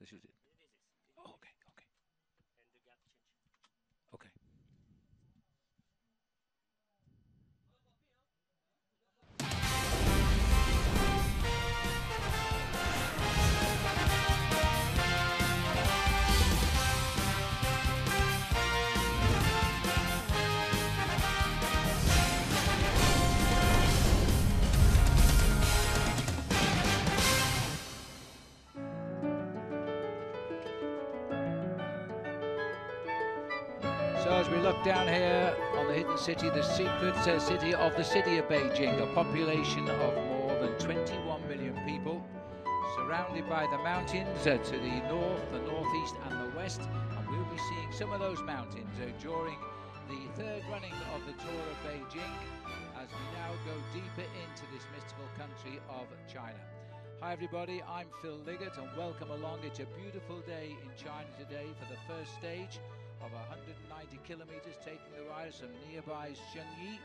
This is it. Oh, okay, okay, okay. So as we look down here on the hidden city, the secret city of the city of Beijing, a population of more than 21 million people, surrounded by the mountains to the north, the northeast and the west, and we'll be seeing some of those mountains during the third running of the Tour of Beijing as we now go deeper into this mystical country of China. Hi everybody, I'm Phil Liggett and welcome along. It's a beautiful day in China today for the first stage of 190 kilometers, taking the riders from nearby Shunyi,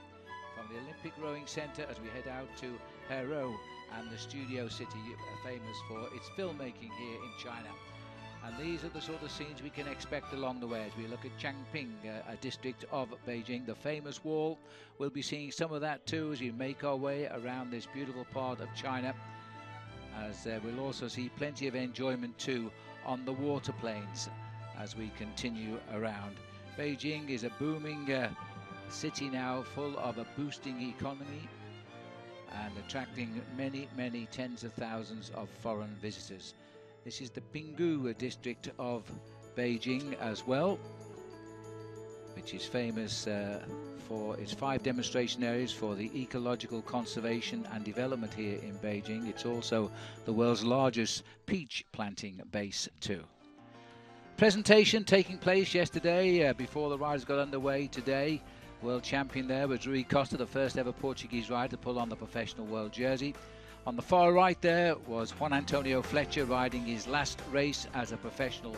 from the Olympic Rowing Center, as we head out to Huairou and the Studio City, famous for its filmmaking here in China. And these are the sort of scenes we can expect along the way as we look at Changping, a district of Beijing, the famous wall. We'll be seeing some of that too as we make our way around this beautiful part of China, as we'll also see plenty of enjoyment too on the water planes as we continue around. Beijing is a booming city now, full of a boosting economy and attracting many tens of thousands of foreign visitors. This is the Pinggu district of Beijing as well, which is famous for its 5 demonstration areas for the ecological conservation and development here in Beijing. It's also the world's largest peach planting base too. Presentation taking place yesterday before the riders got underway today. World champion there was Rui Costa, the first ever Portuguese rider to pull on the professional world jersey. On the far right there was Juan Antonio Fletcher riding his last race as a professional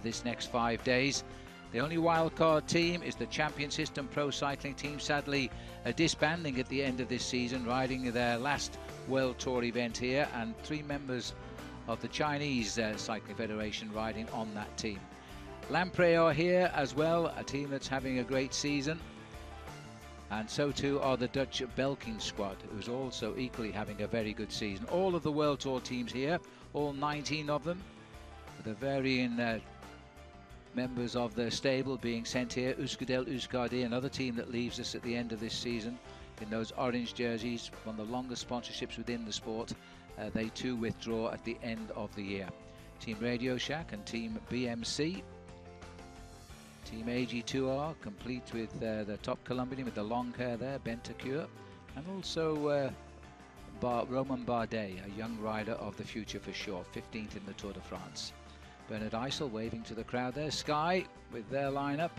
this next 5 days. The only wildcard team is the Champion System Pro Cycling team, sadly disbanding at the end of this season, riding their last World Tour event here, and 3 members of the Chinese Cycling Federation riding on that team. Lampre are here as well, a team that's having a great season, and so too are the Dutch Belkin squad, who's also equally having a very good season. All of the World Tour teams here, all 19 of them, with the varying members of the stable being sent here. Euskaltel Euskadi, another team that leaves us at the end of this season in those orange jerseys, one of the longest sponsorships within the sport. They too withdraw at the end of the year. Team Radio Shack and Team BMC. Team AG2R, complete with the top Colombian with the long hair there, Bentancur. And also Roman Bardet, a young rider of the future for sure, 15th in the Tour de France. Bernard Eisel waving to the crowd there. Sky with their lineup.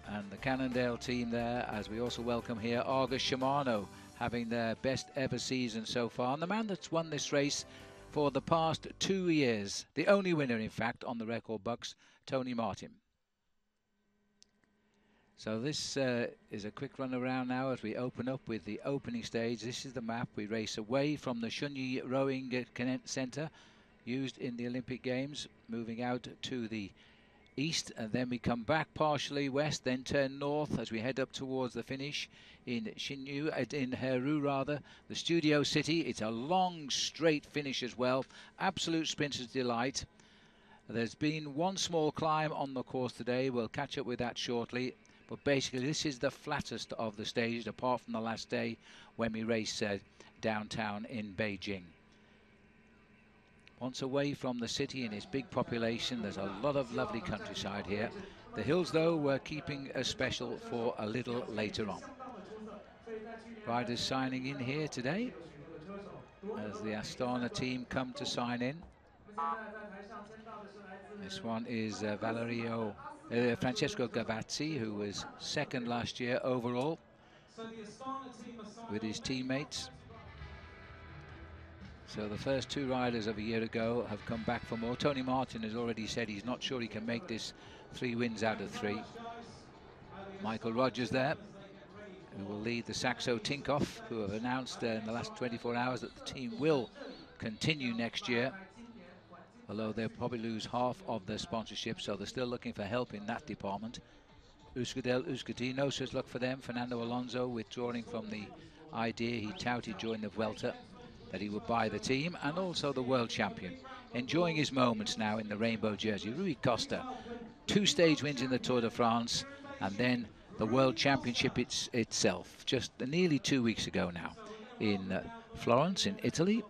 And the Cannondale team there, as we also welcome here Argus Shimano, having their best ever season so far. And the man that's won this race for the past 2 years, the only winner in fact on the record books, Tony Martin. So this is a quick run around now as we open up with the opening stage. This is the map. We race away from the Shunyi Rowing Centre, used in the Olympic Games, moving out to the east, and then we come back partially west, then turn north as we head up towards the finish in Huairou rather, the Studio City. It's a long straight finish as well, absolute sprinter's delight. There's been one small climb on the course today, we'll catch up with that shortly, but basically this is the flattest of the stages apart from the last day when we race downtown in Beijing. Once away from the city and its big population, there's a lot of lovely countryside here. The hills, though, were keeping a special for a little later on. Riders signing in here today as the Astana team come to sign in. This one is Francesco Gavazzi, who was second last year overall with his teammates. So the first 2 riders of a year ago have come back for more. Tony Martin has already said he's not sure he can make this 3 wins out of 3. Michael Rogers there, who will lead the Saxo Tinkoff, who have announced in the last 24 hours that the team will continue next year. although they'll probably lose half of their sponsorship, so they're still looking for help in that department. Euskaltel-Euskadi, says luck for them. Fernando Alonso withdrawing from the idea he touted during the Vuelta that he would buy the team, and also the world champion, enjoying his moments now in the rainbow jersey. Rui Costa, 2 stage wins in the Tour de France, and then the World Championship itself, just nearly 2 weeks ago now, in Florence, in Italy.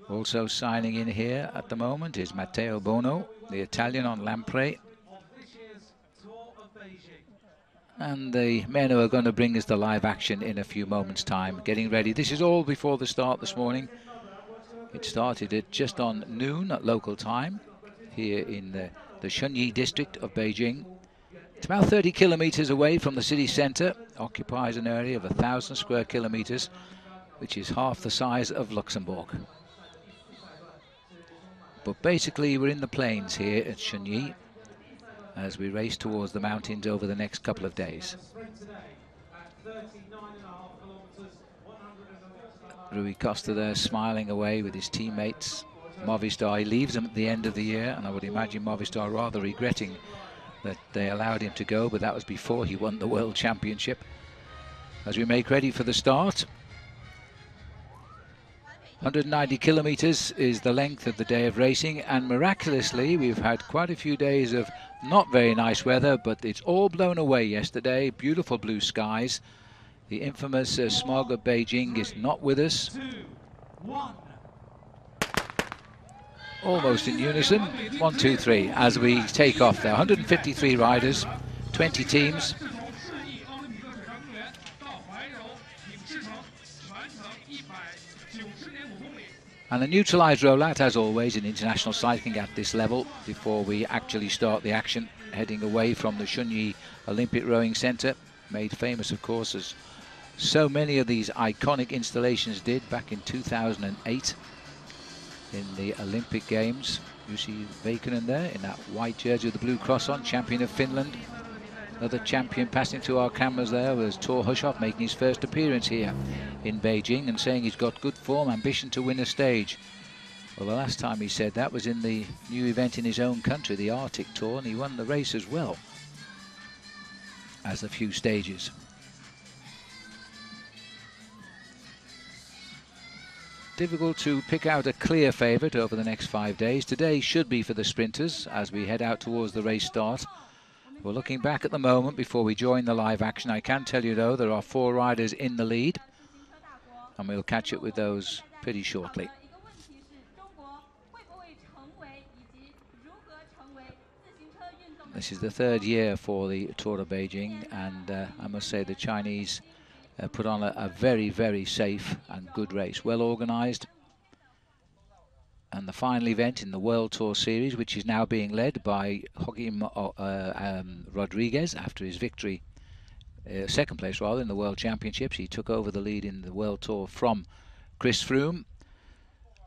Also signing in here at the moment is Matteo Bono, the Italian on Lampre. And the men who are going to bring us the live action in a few moments' time, getting ready. This is all before the start this morning. It started at just on noon at local time here in the Shunyi district of Beijing. It's about 30 kilometers away from the city centre, occupies an area of 1,000 square kilometers, which is half the size of Luxembourg. But basically we're in the plains here at Shunyi as we race towards the mountains over the next couple of days. Rui Costa there smiling away with his teammates. Movistar, he leaves them at the end of the year, and I would imagine Movistar rather regretting that they allowed him to go, but that was before he won the World Championship. As we make ready for the start, 190 kilometers is the length of the day of racing, and miraculously we've had quite a few days of not very nice weather, but it's all blown away yesterday. Beautiful blue skies. The infamous smog of Beijing is not with us. Almost in unison. 1, 2, 3 as we take off there. 153 riders, 20 teams. And a neutralised rollout, as always, in international cycling at this level before we actually start the action, heading away from the Shunyi Olympic Rowing Centre, made famous, of course, as so many of these iconic installations did back in 2008 in the Olympic Games. You see Veikkonen there in that white jersey with the blue cross on, champion of Finland. Another champion passing through our cameras there was Thor Hushovd, making his first appearance here in Beijing and saying he's got good form, ambition to win a stage. Well, the last time he said that was in the new event in his own country, the Arctic Tour, and he won the race as well as a few stages. Difficult to pick out a clear favourite over the next 5 days. Today should be for the sprinters as we head out towards the race start. We're looking back at the moment before we join the live action. I can tell you though there are 4 riders in the lead, and we'll catch up with those pretty shortly. This is the 3rd year for the Tour of Beijing, and I must say the Chinese put on a very, very safe and good race, well organised. And the final event in the World Tour Series, which is now being led by Joaquim Rodriguez after his victory, 2nd place rather, in the World Championships. He took over the lead in the World Tour from Chris Froome,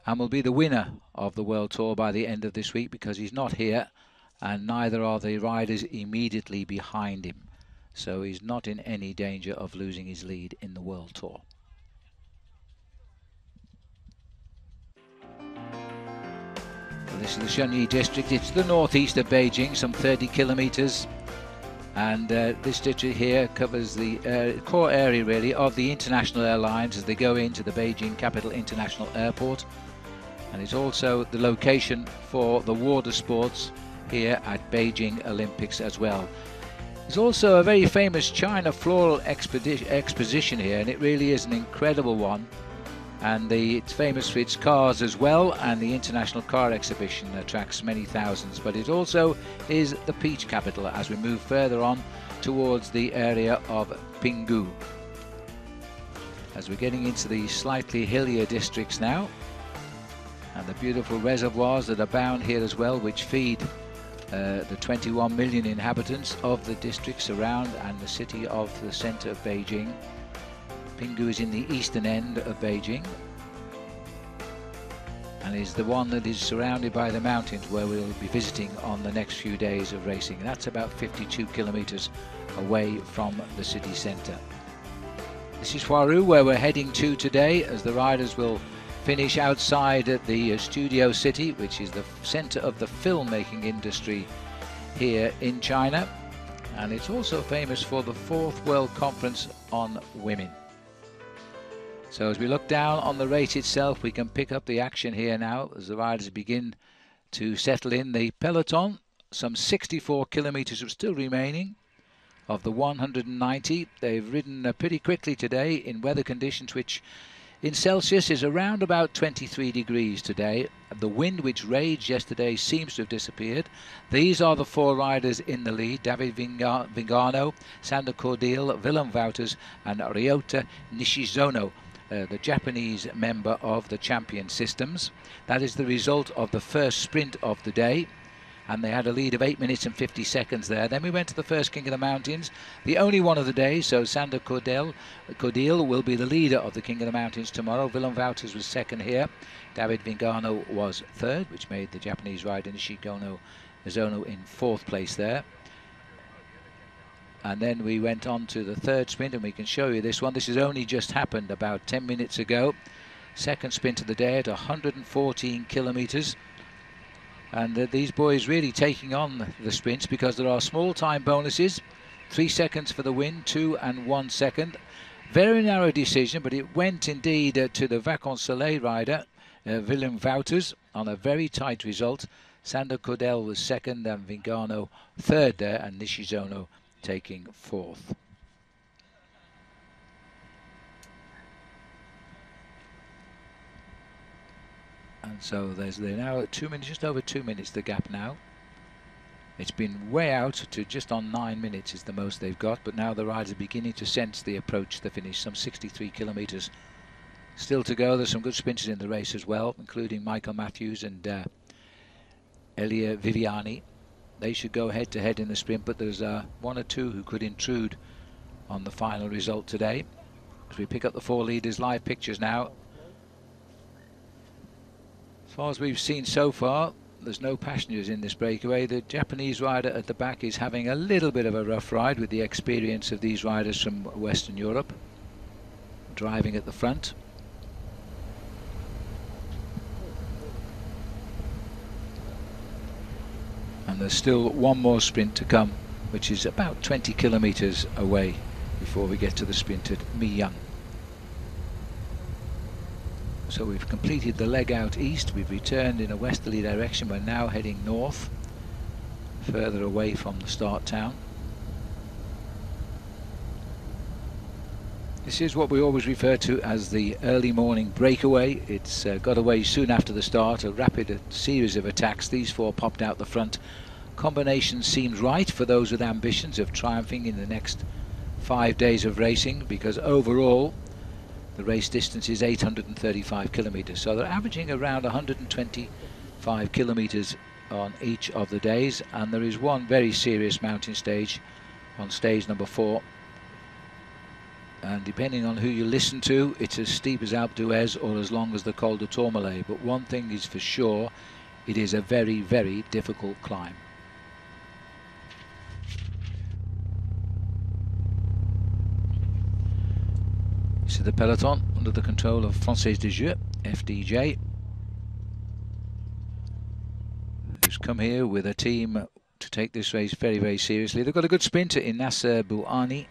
and will be the winner of the World Tour by the end of this week, because he's not here and neither are the riders immediately behind him. So he's not in any danger of losing his lead in the World Tour. Well, this is the Shunyi district. It's the northeast of Beijing, some 30 kilometers. And this district here covers the core area, really, of the international airlines as they go into the Beijing Capital International Airport. And it's also the location for the water sports here at Beijing Olympics as well. There's also a very famous China floral exposition here, and it really is an incredible one. And it's famous for its cars as well, and the International Car Exhibition attracts many thousands. But it also is the peach capital as we move further on towards the area of Pinggu. As we're getting into the slightly hillier districts now, and the beautiful reservoirs that abound here as well, which feed the 21 million inhabitants of the districts around and the city of the center of Beijing. Pinggu is in the eastern end of Beijing and is the one that is surrounded by the mountains where we'll be visiting on the next few days of racing. That's about 52 kilometers away from the city center. This is Huairou, where we're heading to today, as the riders will finish outside at the Studio City, which is the center of the filmmaking industry here in China, and it's also famous for the 4th World Conference on Women. So as we look down on the race itself, we can pick up the action here now as the riders begin to settle in. The peloton, some 64 kilometers still remaining of the 190. They've ridden pretty quickly today in weather conditions which in Celsius is around about 23 degrees today. The wind, which raged yesterday, seems to have disappeared. These are the 4 riders in the lead: David Vigano, Sander Cordeel, Willem Wouters and Ryota Nishizono, the Japanese member of the champion systems. That is the result of the first sprint of the day, and they had a lead of 8 minutes and 50 seconds there. Then we went to the first King of the Mountains, the only one of the day, so Sander Cordeel will be the leader of the King of the Mountains tomorrow. Willem Wouters was second here. David Vigano was third, which made the Japanese rider Nishizono in 4th place there. And then we went on to the third sprint, and we can show you this one. This has only just happened about 10 minutes ago. Second sprint of the day at 114 kilometers. And these boys really taking on the sprints, because there are small time bonuses. 3 seconds for the win, 2 and 1 second. Very narrow decision, but it went indeed to the Vacansoleil rider, Willem Wouters, on a very tight result. Sander Cordeel was second and Vigano third there, and Nishizono taking 4th. And so they're now at 2 minutes, just over 2 minutes the gap now. It's been way out to just on 9 minutes is the most they've got, but now the riders are beginning to sense the approach to the finish. Some 63 kilometers still to go. There's some good sprinters in the race as well, including Michael Matthews and Elia Viviani. They should go head to head in the sprint, but there's 1 or 2 who could intrude on the final result today. As we pick up the 4 leaders, live pictures now. As far as we've seen so far, there's no passengers in this breakaway. The Japanese rider at the back is having a little bit of a rough ride with the experience of these riders from Western Europe driving at the front. And there's still 1 more sprint to come, which is about 20 kilometers away before we get to the sprint at Miyang. So we've completed the leg out east, we've returned in a westerly direction, we're now heading north, further away from the start town. This is what we always refer to as the early morning breakaway. It's got away soon after the start, a rapid series of attacks. These 4 popped out the front. Combination seems right for those with ambitions of triumphing in the next 5 days of racing, because overall the race distance is 835 kilometers, so they're averaging around 125 kilometers on each of the days, and there is one very serious mountain stage on stage number 4, and depending on who you listen to, it's as steep as Alpe d'Huez or as long as the Col de Tourmalet, but one thing is for sure, it is a very, very difficult climb. This is the peloton under the control of Française de Jeu, FDJ, who's come here with a team to take this race very, very seriously. They've got a good sprinter in Nasser Bouhanni,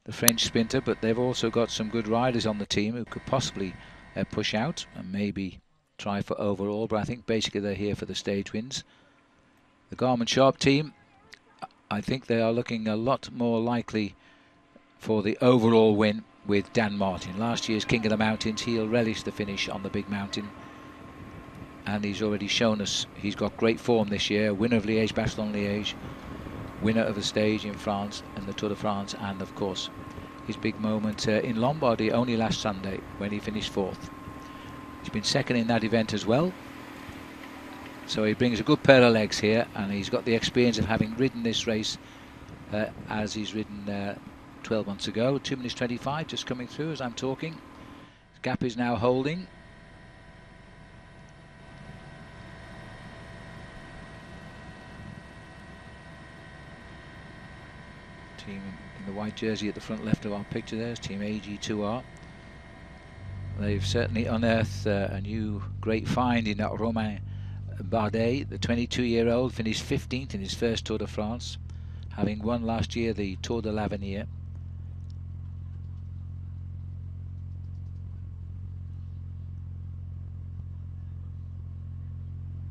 the French sprinter, but they've also got some good riders on the team who could possibly push out and maybe try for overall, but I think basically they're here for the stage wins. The Garmin Sharp team, I think they are looking a lot more likely for the overall win with Dan Martin. Last year's King of the Mountains, he'll relish the finish on the big mountain, and he's already shown us he's got great form this year. Winner of Liège-Bastogne-Liège, winner of a stage in France and the Tour de France, and of course his big moment in Lombardy only last Sunday when he finished 4th. He's been second in that event as well, so he brings a good pair of legs here, and he's got the experience of having ridden this race as he's ridden 12 months ago. 2 minutes 25 just coming through as I'm talking. His gap is now holding. Team in the white jersey at the front left of our picture there is Team AG2R. they've certainly unearthed a new great find in Romain Bardet. The 22-year-old finished 15th in his first Tour de France, having won last year the Tour de l'Avenir.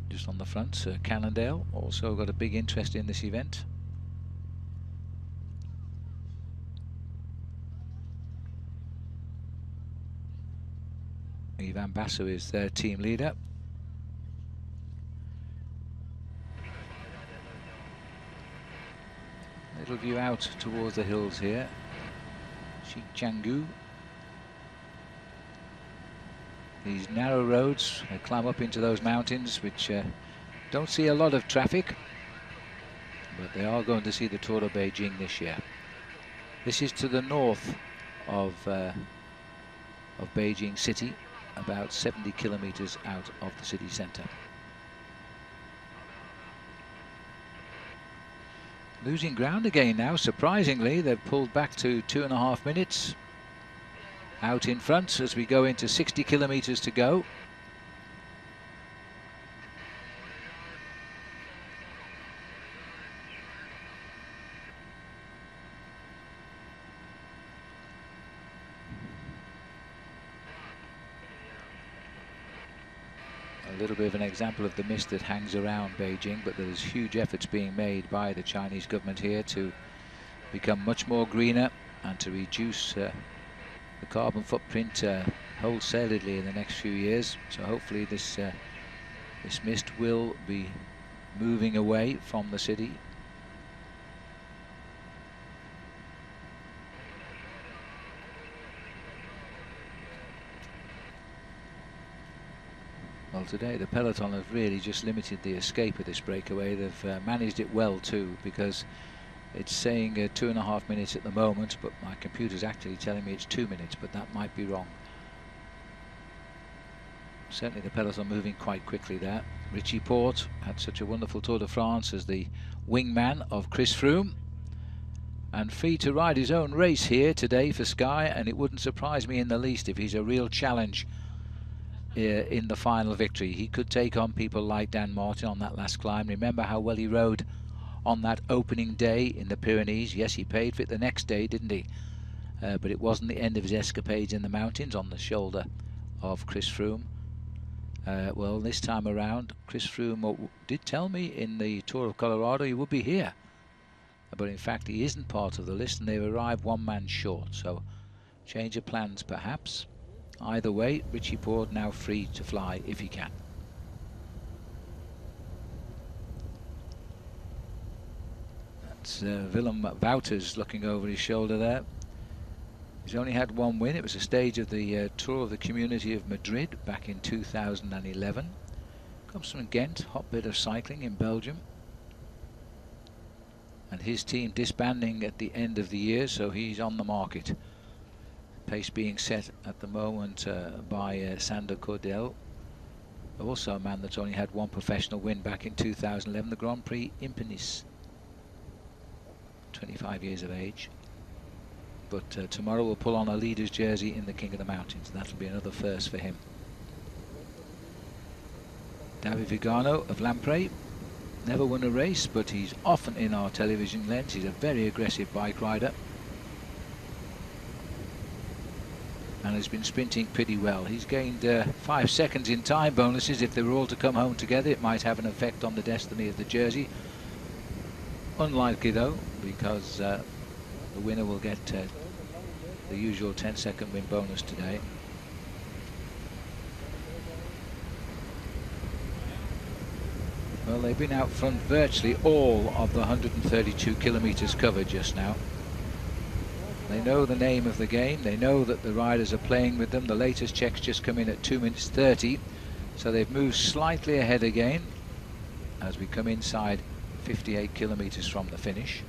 Just on the front, Cannondale also got a big interest in this event. Ivan Basso is their team leader. Little view out towards the hills here. Xichangu. These narrow roads, they climb up into those mountains, which don't see a lot of traffic, but they are going to see the Tour of Beijing this year. This is to the north of Beijing city, about 70 kilometers out of the city center. Losing ground again now, surprisingly. They've pulled back to 2.5 minutes. Out in front as we go into 60 kilometers to go. A little bit of an example of the mist that hangs around Beijing, but there's huge efforts being made by the Chinese government here to become much more greener and to reduce the carbon footprint wholesaledly in the next few years. So hopefully this mist will be moving away from the city. Well, today the peloton have really just limited the escape of this breakaway. They've managed it well too, because it's saying 2.5 minutes at the moment, but my computer's actually telling me it's 2 minutes, but that might be wrong. Certainly the peloton moving quite quickly there. Richie Porte had such a wonderful Tour de France as the wingman of Chris Froome, and free to ride his own race here today for Sky, and it wouldn't surprise me in the least if he's a real challenge in the final victory. He could take on people like Dan Martin on that last climb. Remember how well he rode on that opening day in the Pyrenees. Yes, he paid for it the next day, didn't he? But it wasn't the end of his escapades in the mountains on the shoulder of Chris Froome. Well, this time around, Chris Froome did tell me in the Tour of Colorado he would be here. But in fact, he isn't part of the list, and they've arrived one man short. So, change of plans perhaps. Either way, Richie Porte now free to fly if he can. Willem Wouters looking over his shoulder there. He's only had one win. It was a stage of the Tour of the Community of Madrid back in 2011. Comes from Ghent, hotbed of cycling in Belgium. And his team disbanding at the end of the year, so he's on the market. Pace being set at the moment by Sander Cordel. Also a man that's only had one professional win back in 2011, the Grand Prix Impenis. 25 years of age, but tomorrow we'll pull on a leader's jersey in the King of the Mountains. That'll be another first for him. David Vigano of Lamprey, never won a race, but he's often in our television lens. He's a very aggressive bike rider and has been sprinting pretty well. He's gained 5 seconds in time bonuses. If they were all to come home together, it might have an effect on the destiny of the jersey. Unlikely though, because the winner will get the usual 10-second win bonus today. Well, they've been out front virtually all of the 132 kilometers covered just now. They know the name of the game. They know that the riders are playing with them. The latest checks just come in at 2 minutes 30, so they've moved slightly ahead again as we come inside 58 kilometers from the finish.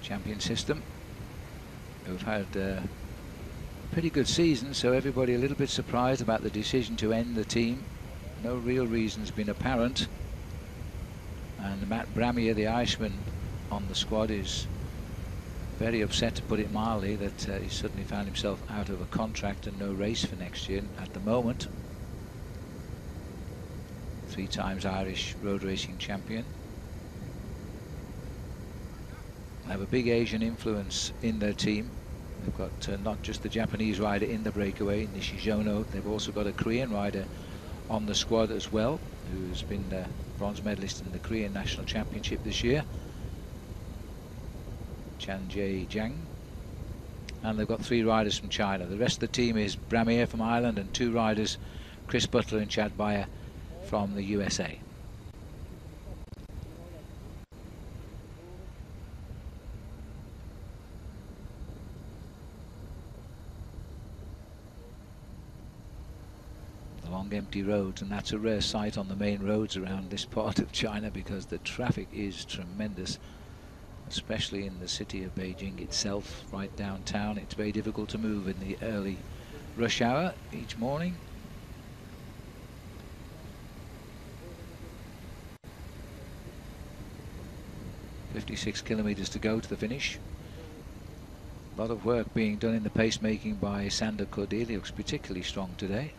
Champion System, who've had a pretty good season, so everybody a little bit surprised about the decision to end the team No real reason's been apparent. And Matt Bramier, the Irishman on the squad, is very upset, to put it mildly, that he suddenly found himself out of a contract and no race for next year at the moment. 3 times Irish road racing champion. They have a big Asian influence in their team. They've got not just the Japanese rider in the breakaway, Nishizono, they've also got a Korean rider on the squad as well, who's been a bronze medalist in the Korean National Championship this year, Chan Jae Jang. And they've got 3 riders from China. The rest of the team is Bramier from Ireland and 2 riders, Chris Butler and Chad Bayer, from the USA. Long empty roads, and that's a rare sight on the main roads around this part of China, because the traffic is tremendous, especially in the city of Beijing itself. Right downtown, it's very difficult to move in the early rush hour each morning. "56 kilometers to go to the finish." A lot of work being done in the pacemaking by Sander Cordeel. He looks particularly strong today.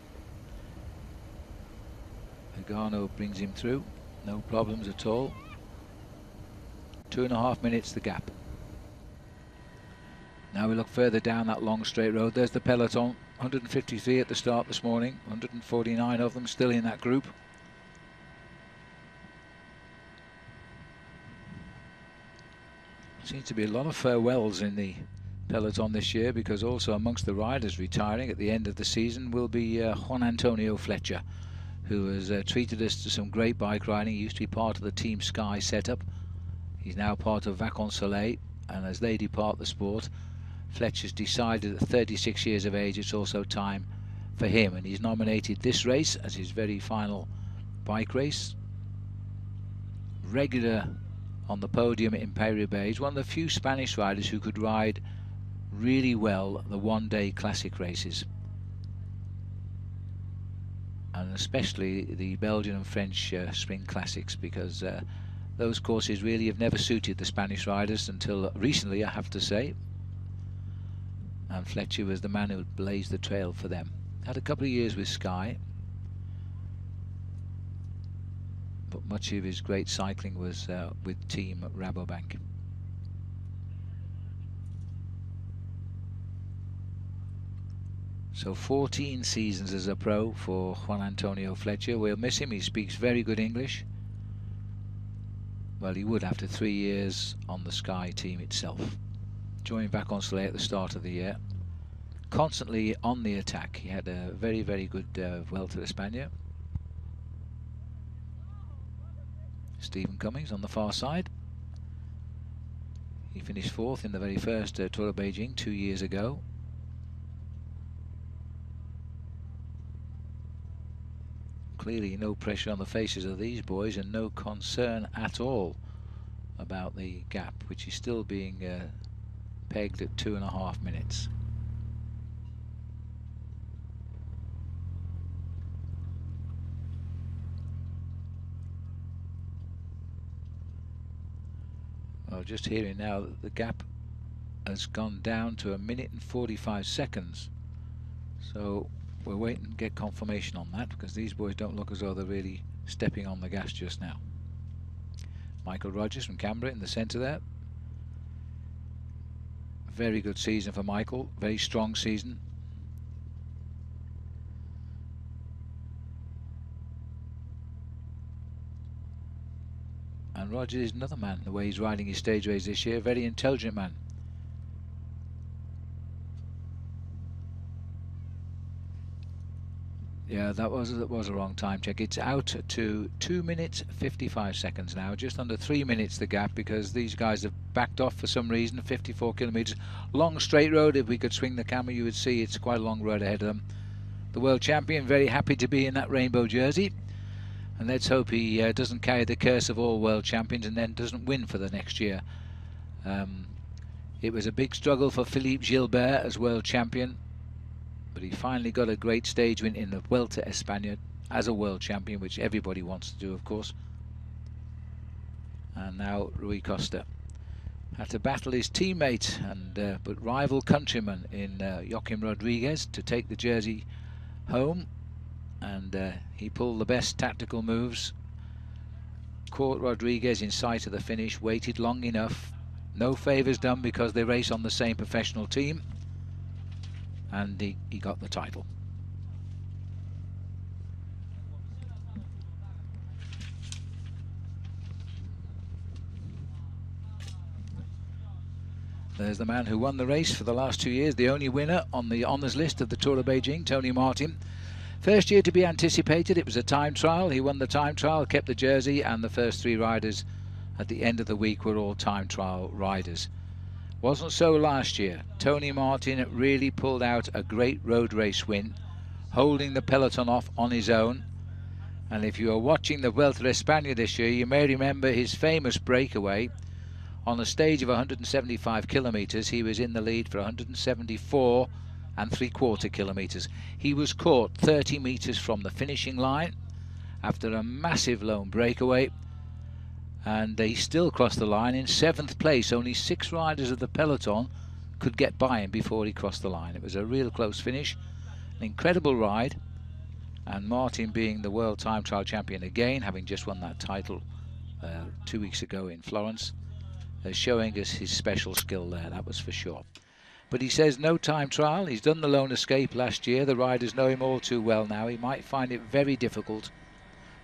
Nagano brings him through, no problems at all. 2.5 minutes the gap. Now we look further down that long straight road. There's the peloton, 153 at the start this morning, 149 of them still in that group. Seems to be a lot of farewells in the peloton this year, because also amongst the riders retiring at the end of the season will be Juan Antonio Fletcher, who has treated us to some great bike riding. He used to be part of the Team Sky setup. He's now part of Vacances Soleil, and as they depart the sport, Fletcher's decided at 36 years of age it's also time for him, and he's nominated this race as his very final bike race. Regular on the podium in Paris-Roubaix, one of the few Spanish riders who could ride really well the one-day classic races, and especially the Belgian and French spring classics, because those courses really have never suited the Spanish riders until recently, I have to say. And Fletcher was the man who blazed the trail for them. Had a couple of years with Sky, but much of his great cycling was with Team Rabobank. So 14 seasons as a pro for Juan Antonio Fletcher. We'll miss him. He speaks very good English. Well, he would after 3 years on the Sky team itself. Joined Vacances Soleil at the start of the year. Constantly on the attack. He had a very, very good Vuelta a España. Stephen Cummings on the far side. He finished 4th in the very first Tour of Beijing 2 years ago. Clearly no pressure on the faces of these boys, and no concern at all about the gap, which is still being pegged at 2.5 minutes. Well, just hearing now that the gap has gone down to 1 minute and 45 seconds. So we're waiting to get confirmation on that, because these boys don't look as though they're really stepping on the gas just now. Michael Rogers from Canberra in the centre there. Very good season for Michael, very strong season. And Rogers is another man, the way he's riding his stage race this year, very intelligent man. Yeah, that was a wrong time check. It's out to 2 minutes 55 seconds now, just under 3 minutes the gap, because these guys have backed off for some reason. 54 kilometers, long straight road. If we could swing the camera, you would see it's quite a long road ahead of them. The world champion, very happy to be in that rainbow jersey, and let's hope he doesn't carry the curse of all world champions and then doesn't win for the next year. It was a big struggle for Philippe Gilbert as world champion, but he finally got a great stage win in the Vuelta a España as a world champion, which everybody wants to do, of course. And now Rui Costa had to battle his teammate and but rival countryman in Joaquim Rodriguez to take the jersey home, and he pulled the best tactical moves. Caught Rodriguez in sight of the finish, waited long enough. No favours done because they race on the same professional team, and he got the title. There's the man who won the race for the last 2 years, the only winner on the honours list of the Tour of Beijing, Tony Martin. First year to be anticipated, it was a time trial. He won the time trial, kept the jersey, and the first 3 riders at the end of the week were all time trial riders. Wasn't so last year. Tony Martin really pulled out a great road race win, holding the peloton off on his own. And if you are watching the Vuelta a España this year, you may remember his famous breakaway. On a stage of 175 kilometres, he was in the lead for 174 3/4 kilometres. He was caught 30 metres from the finishing line after a massive lone breakaway, and he still crossed the line in 7th place. Only 6 riders of the peloton could get by him before he crossed the line. It was a real close finish, an incredible ride, and Martin, being the world time trial champion again, having just won that title 2 weeks ago in Florence, showing us his special skill there, that was for sure. But he says no time trial. He's done the lone escape last year. The riders know him all too well now. He might find it very difficult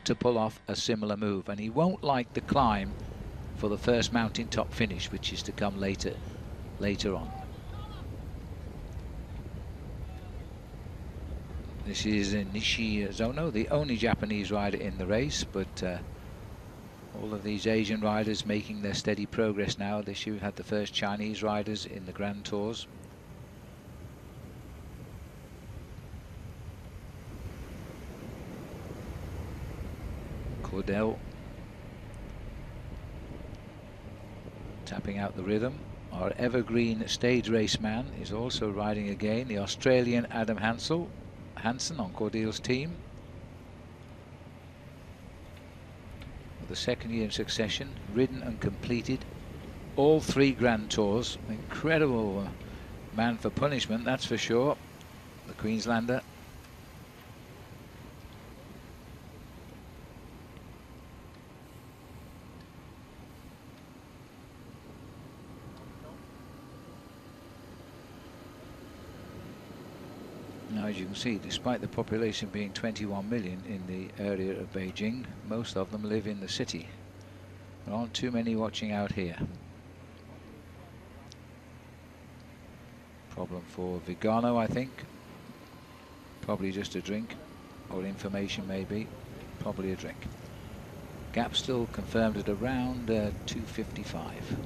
to pull off a similar move, and he won't like the climb for the first mountain top finish, which is to come later on. This is Nishi Zono, the only Japanese rider in the race, but all of these Asian riders making their steady progress now. This year we've had the first Chinese riders in the Grand Tours. Cordell tapping out the rhythm. Our evergreen stage race man is also riding again, the Australian Adam Hansen on Cordell's team. The second year in succession, ridden and completed all 3 Grand Tours. Incredible man for punishment, that's for sure, the Queenslander. Now, as you can see, despite the population being 21 million in the area of Beijing, most of them live in the city. There aren't too many watching out here. Problem for Vigano, I think. Probably just a drink, or information maybe. Probably a drink. Gap still confirmed at around 2:55.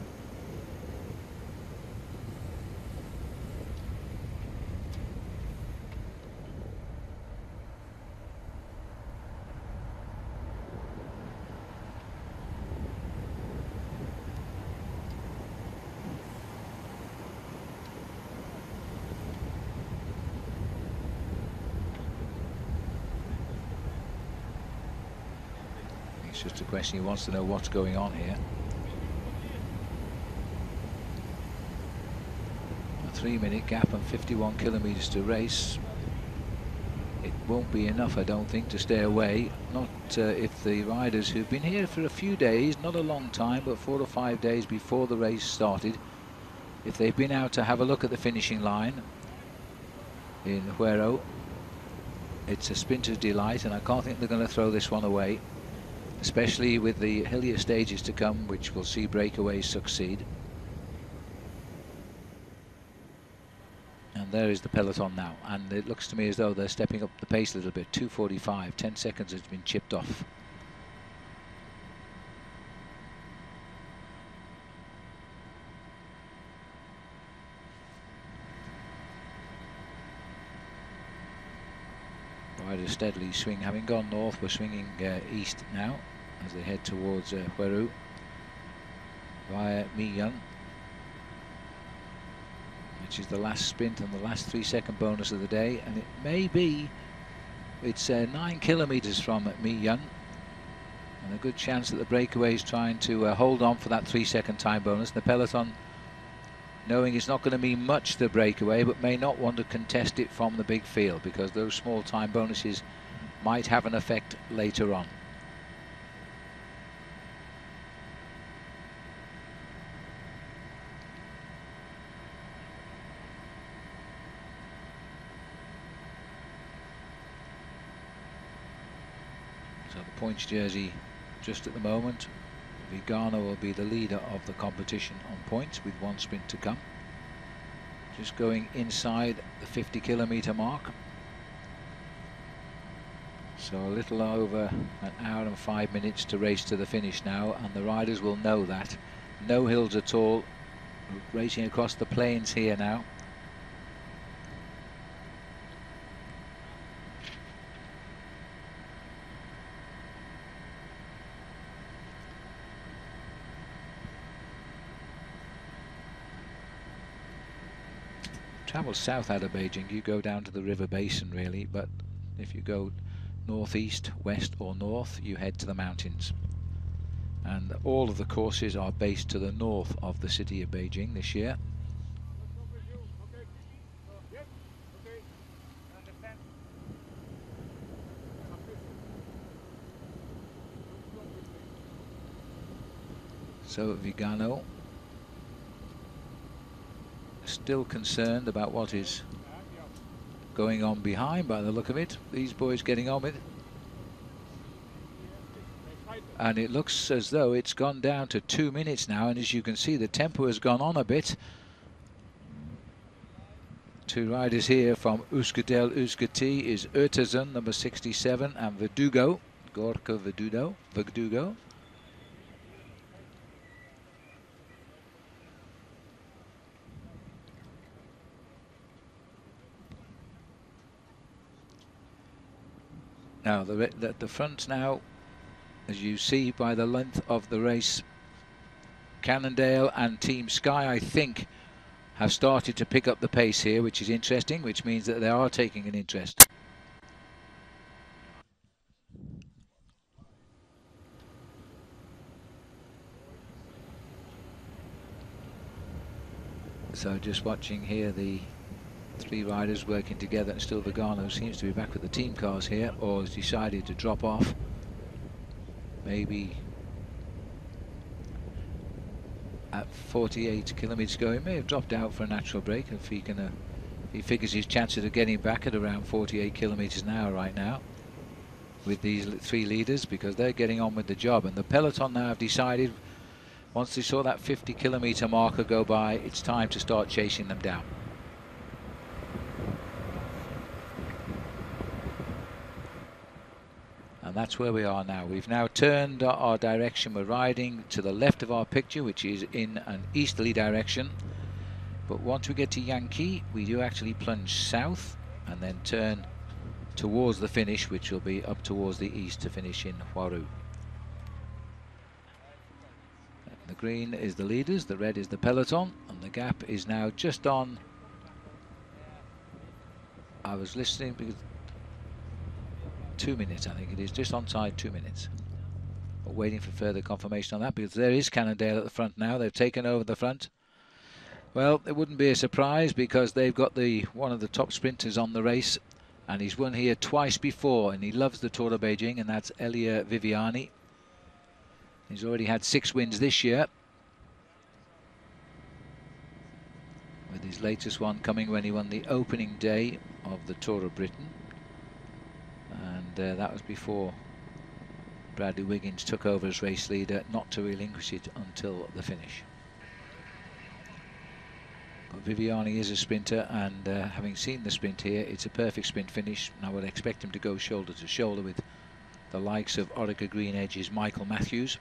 It's just a question, he wants to know what's going on here. A 3-minute gap and 51 kilometres to race. It won't be enough, I don't think, to stay away. Not if the riders who've been here for a few days, not a long time, but 4 or 5 days before the race started, if they've been out to have a look at the finishing line in Huairou, it's a sprinter's delight, and I can't think they're going to throw this one away, especially with the hillier stages to come, which will see breakaways succeed. And there is the peloton now, and it looks to me as though they're stepping up the pace a little bit. 2:45, 10 seconds has been chipped off. Riders steadily swing, having gone north, we're swinging east now as they head towards Huairou via Miyun, which is the last sprint and the last 3-second bonus of the day, and it may be It's 9 kilometres from Miyun, and a good chance that the breakaway is trying to hold on for that 3-second time bonus. The peloton, knowing it's not going to mean much the breakaway, but may not want to contest it from the big field, because those small time bonuses might have an effect later on. So the points jersey just at the moment, Vigano will be the leader of the competition on points with 1 sprint to come. Just going inside the 50 kilometre mark. So a little over an hour and 5 minutes to race to the finish now, and the riders will know that. No hills at all, racing across the plains here now. Travel south out of Beijing, you go down to the river basin really, but if you go northeast, west or north, you head to the mountains. And all of the courses are based to the north of the city of Beijing this year. So Vigano still concerned about what is going on behind by the look of it. These boys getting on with it. And it looks as though it's gone down to 2 minutes now, and as you can see the tempo has gone on a bit. 2 riders here from Euskaltel Euskati is Urtasun, number 67, and Verdugo, Gorka Verdugo. Now the front now, as you see by the length of the race, Cannondale and Team Sky, I think, have started to pick up the pace here, which is interesting, which means that they are taking an interest. So just watching here the 3 riders working together, and still Vigano seems to be back with the team cars here, or has decided to drop off. Maybe at 48 kilometres go, he may have dropped out for a natural break if he can. He figures his chances of getting back at around 48 kilometres an hour right now with these 3 leaders, because they're getting on with the job. And the peloton now have decided, once they saw that 50 kilometre marker go by, it's time to start chasing them down. And that's where we are now. We've now turned our direction. We're riding to the left of our picture, which is in an easterly direction. But once we get to Yankee, we do actually plunge south and then turn towards the finish, which will be up towards the east to finish in Huairou. The green is the leaders, the red is the peloton, and the gap is now just on. I was listening because 2 minutes, I think it is, just on side 2 minutes. But waiting for further confirmation on that, because there is Cannondale at the front now. They've taken over the front. Well, it wouldn't be a surprise, because they've got one of the top sprinters on the race, and he's won here twice before, and he loves the Tour of Beijing, and that's Elia Viviani. He's already had 6 wins this year, with his latest one coming when he won the opening day of the Tour of Britain. And that was before Bradley Wiggins took over as race leader, not to relinquish it until the finish. But Viviani is a sprinter, and having seen the sprint here, it's a perfect sprint finish. And I would expect him to go shoulder to shoulder with the likes of Orica Green Edge's Michael Matthews.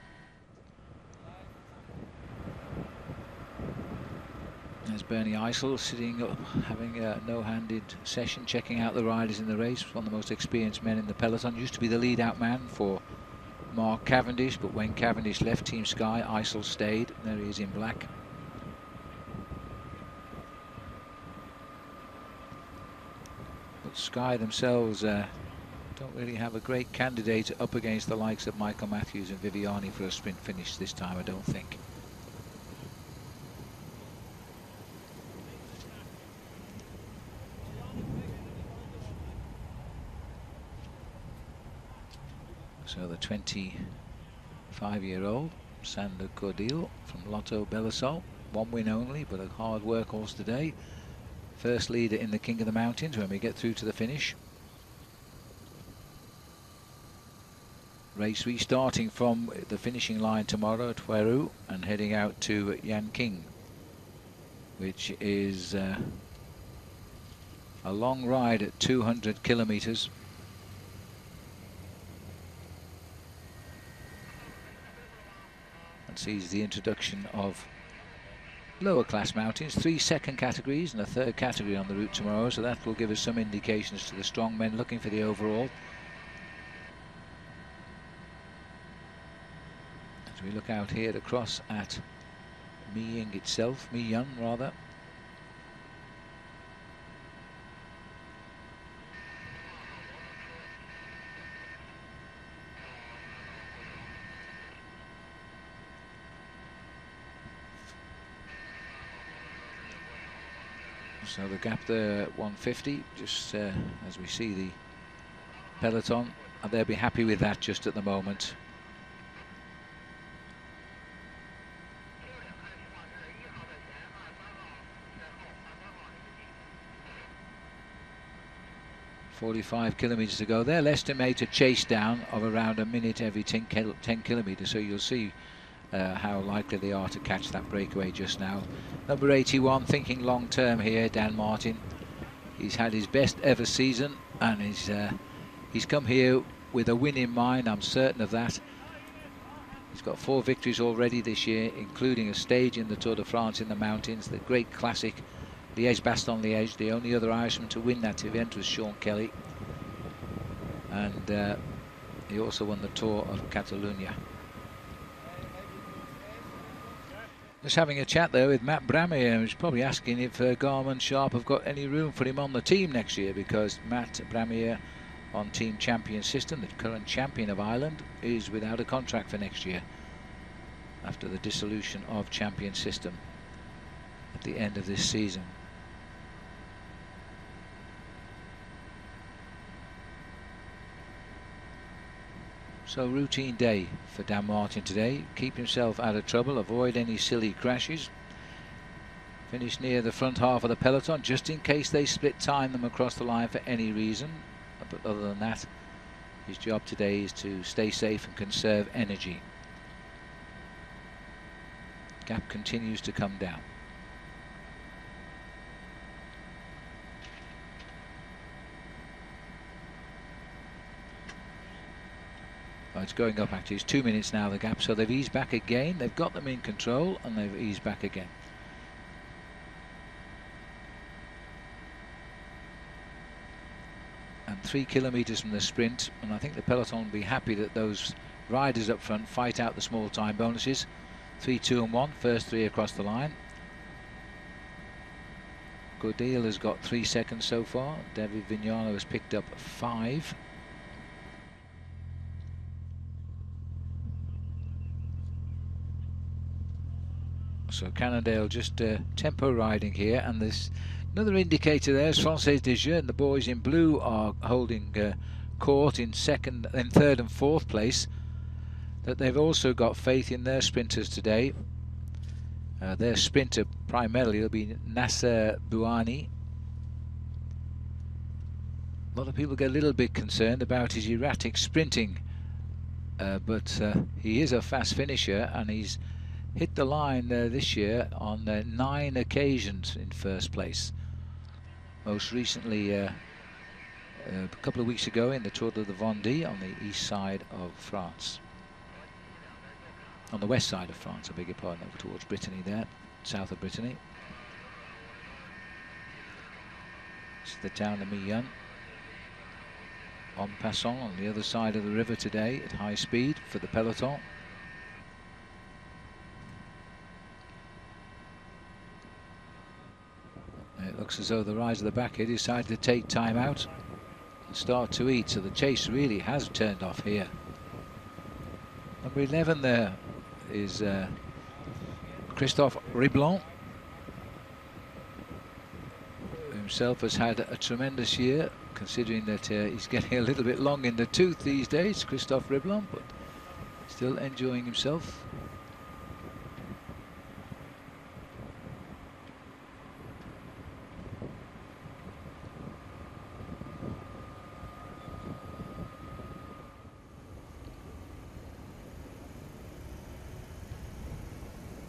There's Bernie Eisel sitting up, having a no-handed session, checking out the riders in the race. One of the most experienced men in the peloton. Used to be the lead-out man for Mark Cavendish, but when Cavendish left Team Sky, Eisel stayed. There he is in black. But Sky themselves Don't really have a great candidate up against the likes of Michael Matthews and Viviani for a sprint finish this time, I don't think. So the 25-year-old Sander Cordil from Lotto Belisol, one win only, but a hard workhorse today. First leader in the King of the Mountains when we get through to the finish. Race restarting from the finishing line tomorrow at Huairou and heading out to Yanqing, which is a long ride at 200 kilometers. And sees the introduction of lower class mountains, 3 second categories and a third category on the route tomorrow, so that will give us some indications to the strong men looking for the overall. As we look out here across at Miying itself, Miyun rather. So the gap there at 150, just as we see the peloton, and they'll be happy with that just at the moment. .45 kilometers to go. They'll estimate a chase down of around a minute every 10 kilometers, so you'll see how likely they are to catch that breakaway just now. Number 81, thinking long term here, Dan Martin. He's had his best ever season, and he's come here with a win in mind, I'm certain of that. He's got 4 victories already this year, including a stage in the Tour de France in the mountains, the great classic Liège-Bastogne-Liège. The only other Irishman to win that event was Sean Kelly, and he also won the Tour of Catalonia. Just having a chat there with Matt Bramier, who's probably asking if Garmin Sharp have got any room for him on the team next year, because Matt Bramier on Team Champion System, the current champion of Ireland, is without a contract for next year after the dissolution of Champion System at the end of this season. So routine day for Dan Martin today. Keep himself out of trouble, avoid any silly crashes. Finish near the front half of the peloton just in case they split time them across the line for any reason. But other than that, his job today is to stay safe and conserve energy. Gap continues to come down. Well, it's going up actually. It's 2 minutes now, the gap, so they've eased back again. They've got them in control and they've eased back again. And 3 kilometers from the sprint, and I think the peloton will be happy that those riders up front fight out the small time bonuses. 3, 2 and 1, first 3 across the line. Cordil has got 3 seconds so far. David Vignano has picked up 5. So Cannondale just tempo riding here, and there's another indicator there. Francis Desjeux and the boys in blue are holding court in second, then third and fourth place. That they've also got faith in their sprinters today. Their sprinter primarily will be Nasser Bouhanni. A lot of people get a little bit concerned about his erratic sprinting, but he is a fast finisher, and he's hit the line this year on 9 occasions in first place. Most recently a couple of weeks ago in the Tour de the Vendée on the east side of France. On the west side of France, I beg your pardon, over towards Brittany there, south of Brittany. This is the town of Miyun. En passant on the other side of the river today at high speed for the peloton. It looks as though the rise of the back here decided to take time out. start to eat, so the chase really has turned off here. Number 11 there is Christophe Riblon. Himself has had a tremendous year, considering that he's getting a little bit long in the tooth these days, Christophe Riblon, but still enjoying himself.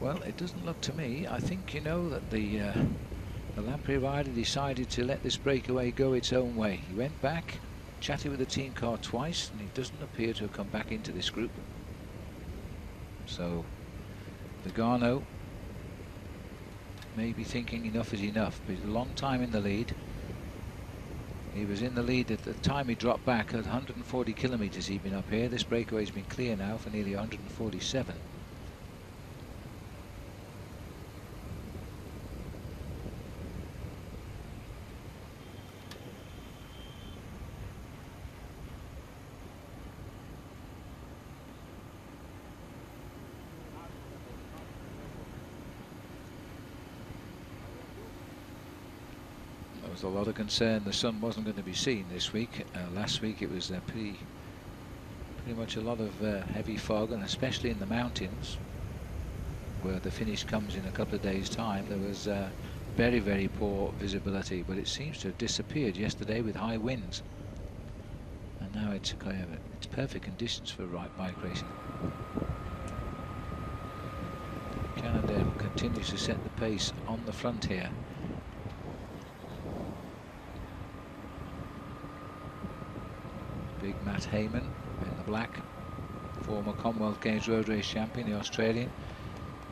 Well, it doesn't look to me. I think, you know, that the Lamprey rider decided to let this breakaway go its own way. He went back, chatted with the team car twice, and he doesn't appear to have come back into this group. So, Vigano may be thinking enough is enough, but he's a long time in the lead. He was in the lead at the time he dropped back at 140 kilometres he'd been up here. This breakaway's been clear now for nearly 147. A lot of concern the sun wasn't going to be seen this week. Last week it was pretty much a lot of heavy fog, and especially in the mountains where the finish comes in a couple of days' time, there was very, very poor visibility, but it seems to have disappeared yesterday with high winds, and now it's perfect conditions for bike racing. Canada continues to set the pace on the front here. Big Matt Hayman in the black, former Commonwealth Games road race champion, the Australian.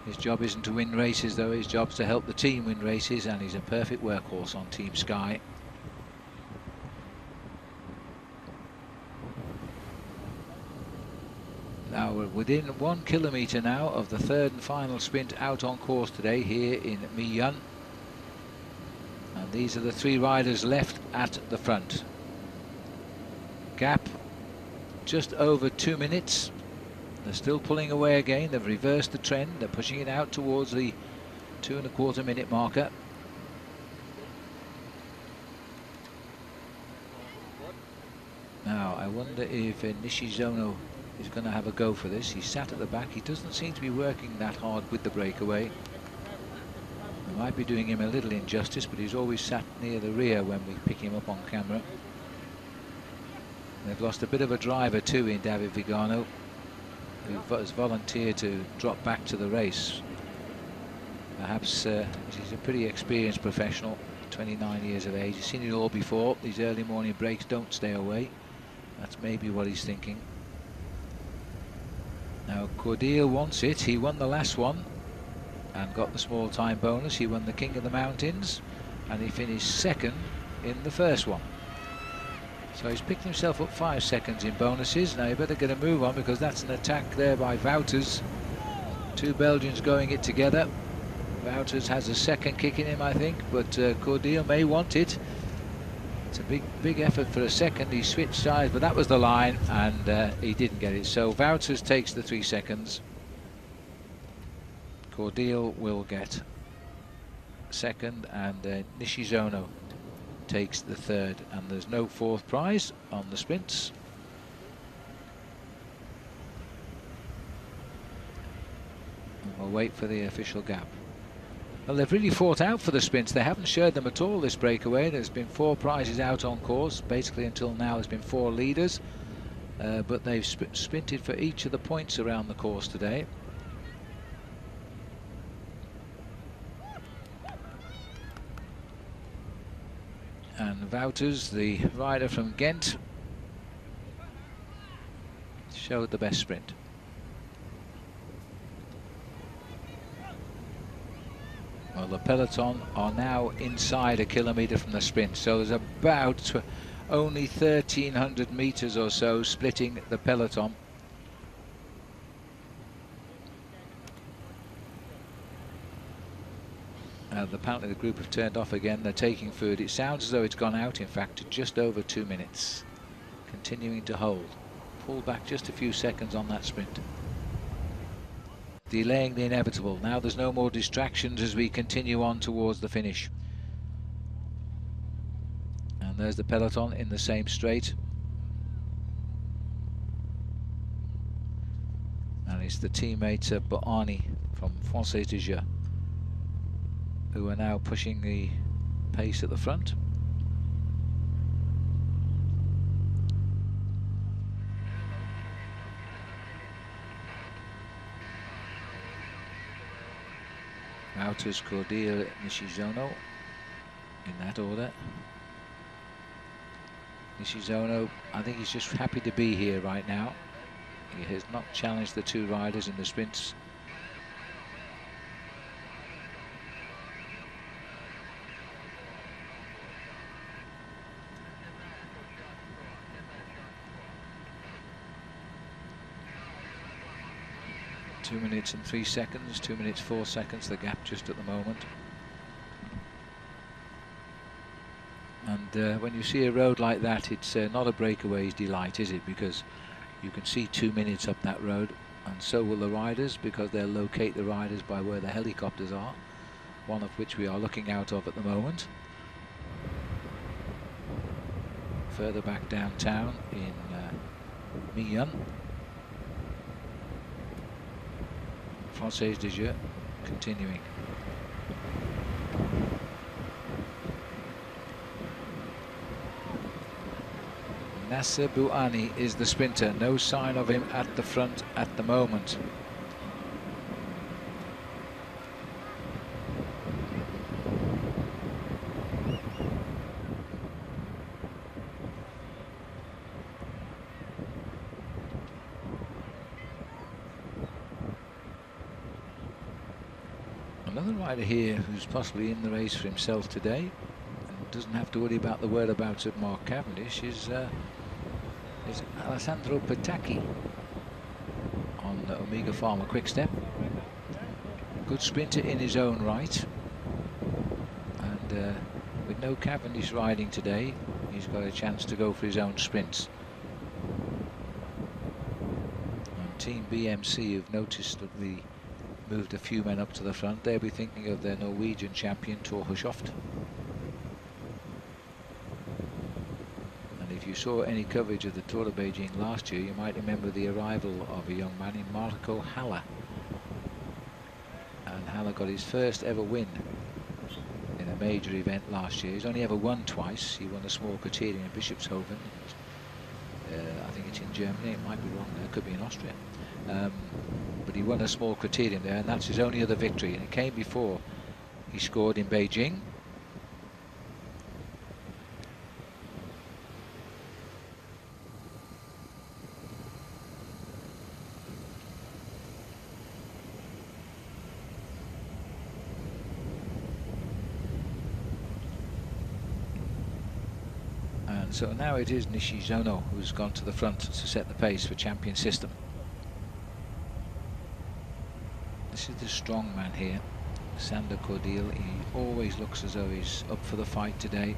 His job isn't to win races though, his job's to help the team win races, and he's a perfect workhorse on Team Sky. Now we're within 1 kilometre now of the third and final sprint out on course today here in Miyun. And these are the three riders left at the front. Gap just over 2 minutes. They're still pulling away again. They've reversed the trend. They're pushing it out towards the 2¼ minute marker. Now I wonder if Nishizono is going to have a go for this. He's sat at the back. He doesn't seem to be working that hard with the breakaway. I might be doing him a little injustice, but he's always sat near the rear when we pick him up on camera. They've lost a bit of a driver too in David Vigano, who has volunteered to drop back to the race. Perhaps he's a pretty experienced professional, 29 years of age. He's seen it all before. These early morning breaks don't stay away. That's maybe what he's thinking. Now Cordeal wants it. He won the last one and got the small time bonus. He won the King of the Mountains and he finished second in the first one. So he's picked himself up 5 seconds in bonuses. Now you better get a move on, because that's an attack there by Wouters. Two Belgians going it together. Wouters has a second kick in him, I think, but Cordeal may want it. It's a big effort for a second. He switched sides, but that was the line, and he didn't get it. So Wouters takes the 3 seconds. Cordeal will get second, and Nishizono takes the third, and there's no fourth prize on the sprints. And we'll wait for the official gap. Well, they've really fought out for the sprints. They haven't shared them at all this breakaway. There's been 4 prizes out on course. Basically until now there's been 4 leaders, but they've sprinted for each of the points around the course today. And Wouters, the rider from Ghent, showed the best sprint. Well, the peloton are now inside a kilometre from the sprint, so there's about only 1,300 metres or so splitting the peloton. Apparently the group have turned off again. They're taking food. It sounds as though it's gone out, in fact, to just over 2 minutes. Continuing to hold. Pull back just a few seconds on that sprint. Delaying the inevitable. Now there's no more distractions as we continue on towards the finish. And there's the peloton in the same straight. And it's the teammate Boani from Française des Jeux who are now pushing the pace at the front. Wouters, Cordier, Nishizono in that order. Nishizono, I think he's just happy to be here right now. He has not challenged the two riders in the sprints. Two minutes and 3 seconds, 2 minutes 4 seconds, the gap just at the moment. And when you see a road like that, it's not a breakaway's delight, is it? Because you can see 2 minutes up that road, and so will the riders, because they'll locate the riders by where the helicopters are, one of which we are looking out of at the moment. Further back downtown in Miyun. Française des Jeux continuing. Nasser Bouani is the sprinter. No sign of him at the front at the moment. Another rider here who's possibly in the race for himself today and doesn't have to worry about the whereabouts of Mark Cavendish is Alessandro Petacchi on the Omega Pharma Quickstep. Good sprinter in his own right, and with no Cavendish riding today, he's got a chance to go for his own sprints. And Team BMC have noticed that we moved a few men up to the front. They'll be thinking of their Norwegian champion Thor Hushovd. And if you saw any coverage of the Tour of Beijing last year, you might remember the arrival of a young man in Marco Haller. And Haller got his first ever win in a major event last year. He's only ever won twice. He won a small criterium in Bischofshofen. I think it's in Germany. It might be wrong there. It could be in Austria. But he won a small criterium there, and that's his only other victory, and it came before he scored in Beijing. And so now it is Nishizono who's gone to the front to set the pace for Champion System. This is the strong man here, Sander Cordiel. He always looks as though he's up for the fight today.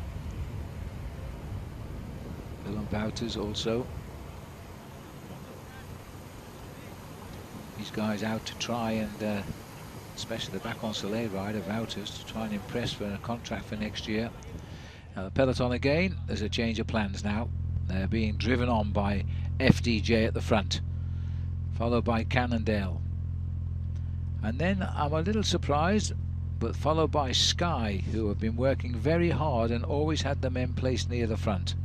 Willem Wouters also. These guys out to try and, especially the Bac-en Soleil rider, Wouters, to try and impress for a contract for next year. The peloton again, there's a change of plans now. They're being driven on by FDJ at the front, followed by Cannondale. And then I'm a little surprised, but followed by Sky, who have been working very hard and always had the men placed near the front.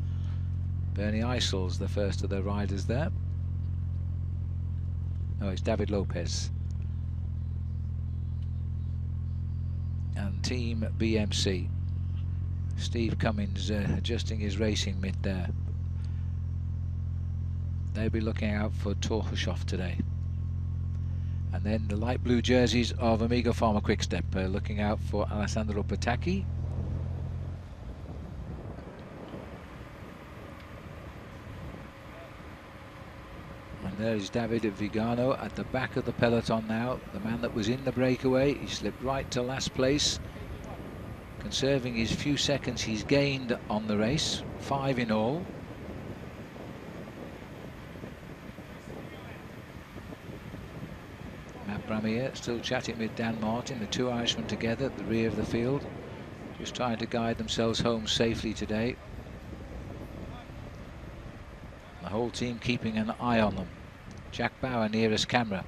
Bernie Eisel's the first of the riders there. No, it's David Lopez. And Team BMC. Steve Cummins adjusting his racing mitt there. They'll be looking out for Thor Hushovd today. And then the light blue jerseys of Omega Pharma Quickstep looking out for Alessandro Petacchi. And there is David Vigano at the back of the peloton now. The man that was in the breakaway, he slipped right to last place. conserving his few seconds he's gained on the race, 5 in all. Matt Bramier still chatting with Dan Martin, the two Irishmen together at the rear of the field, just trying to guide themselves home safely today. The whole team keeping an eye on them. Jack Bauer, nearest camera,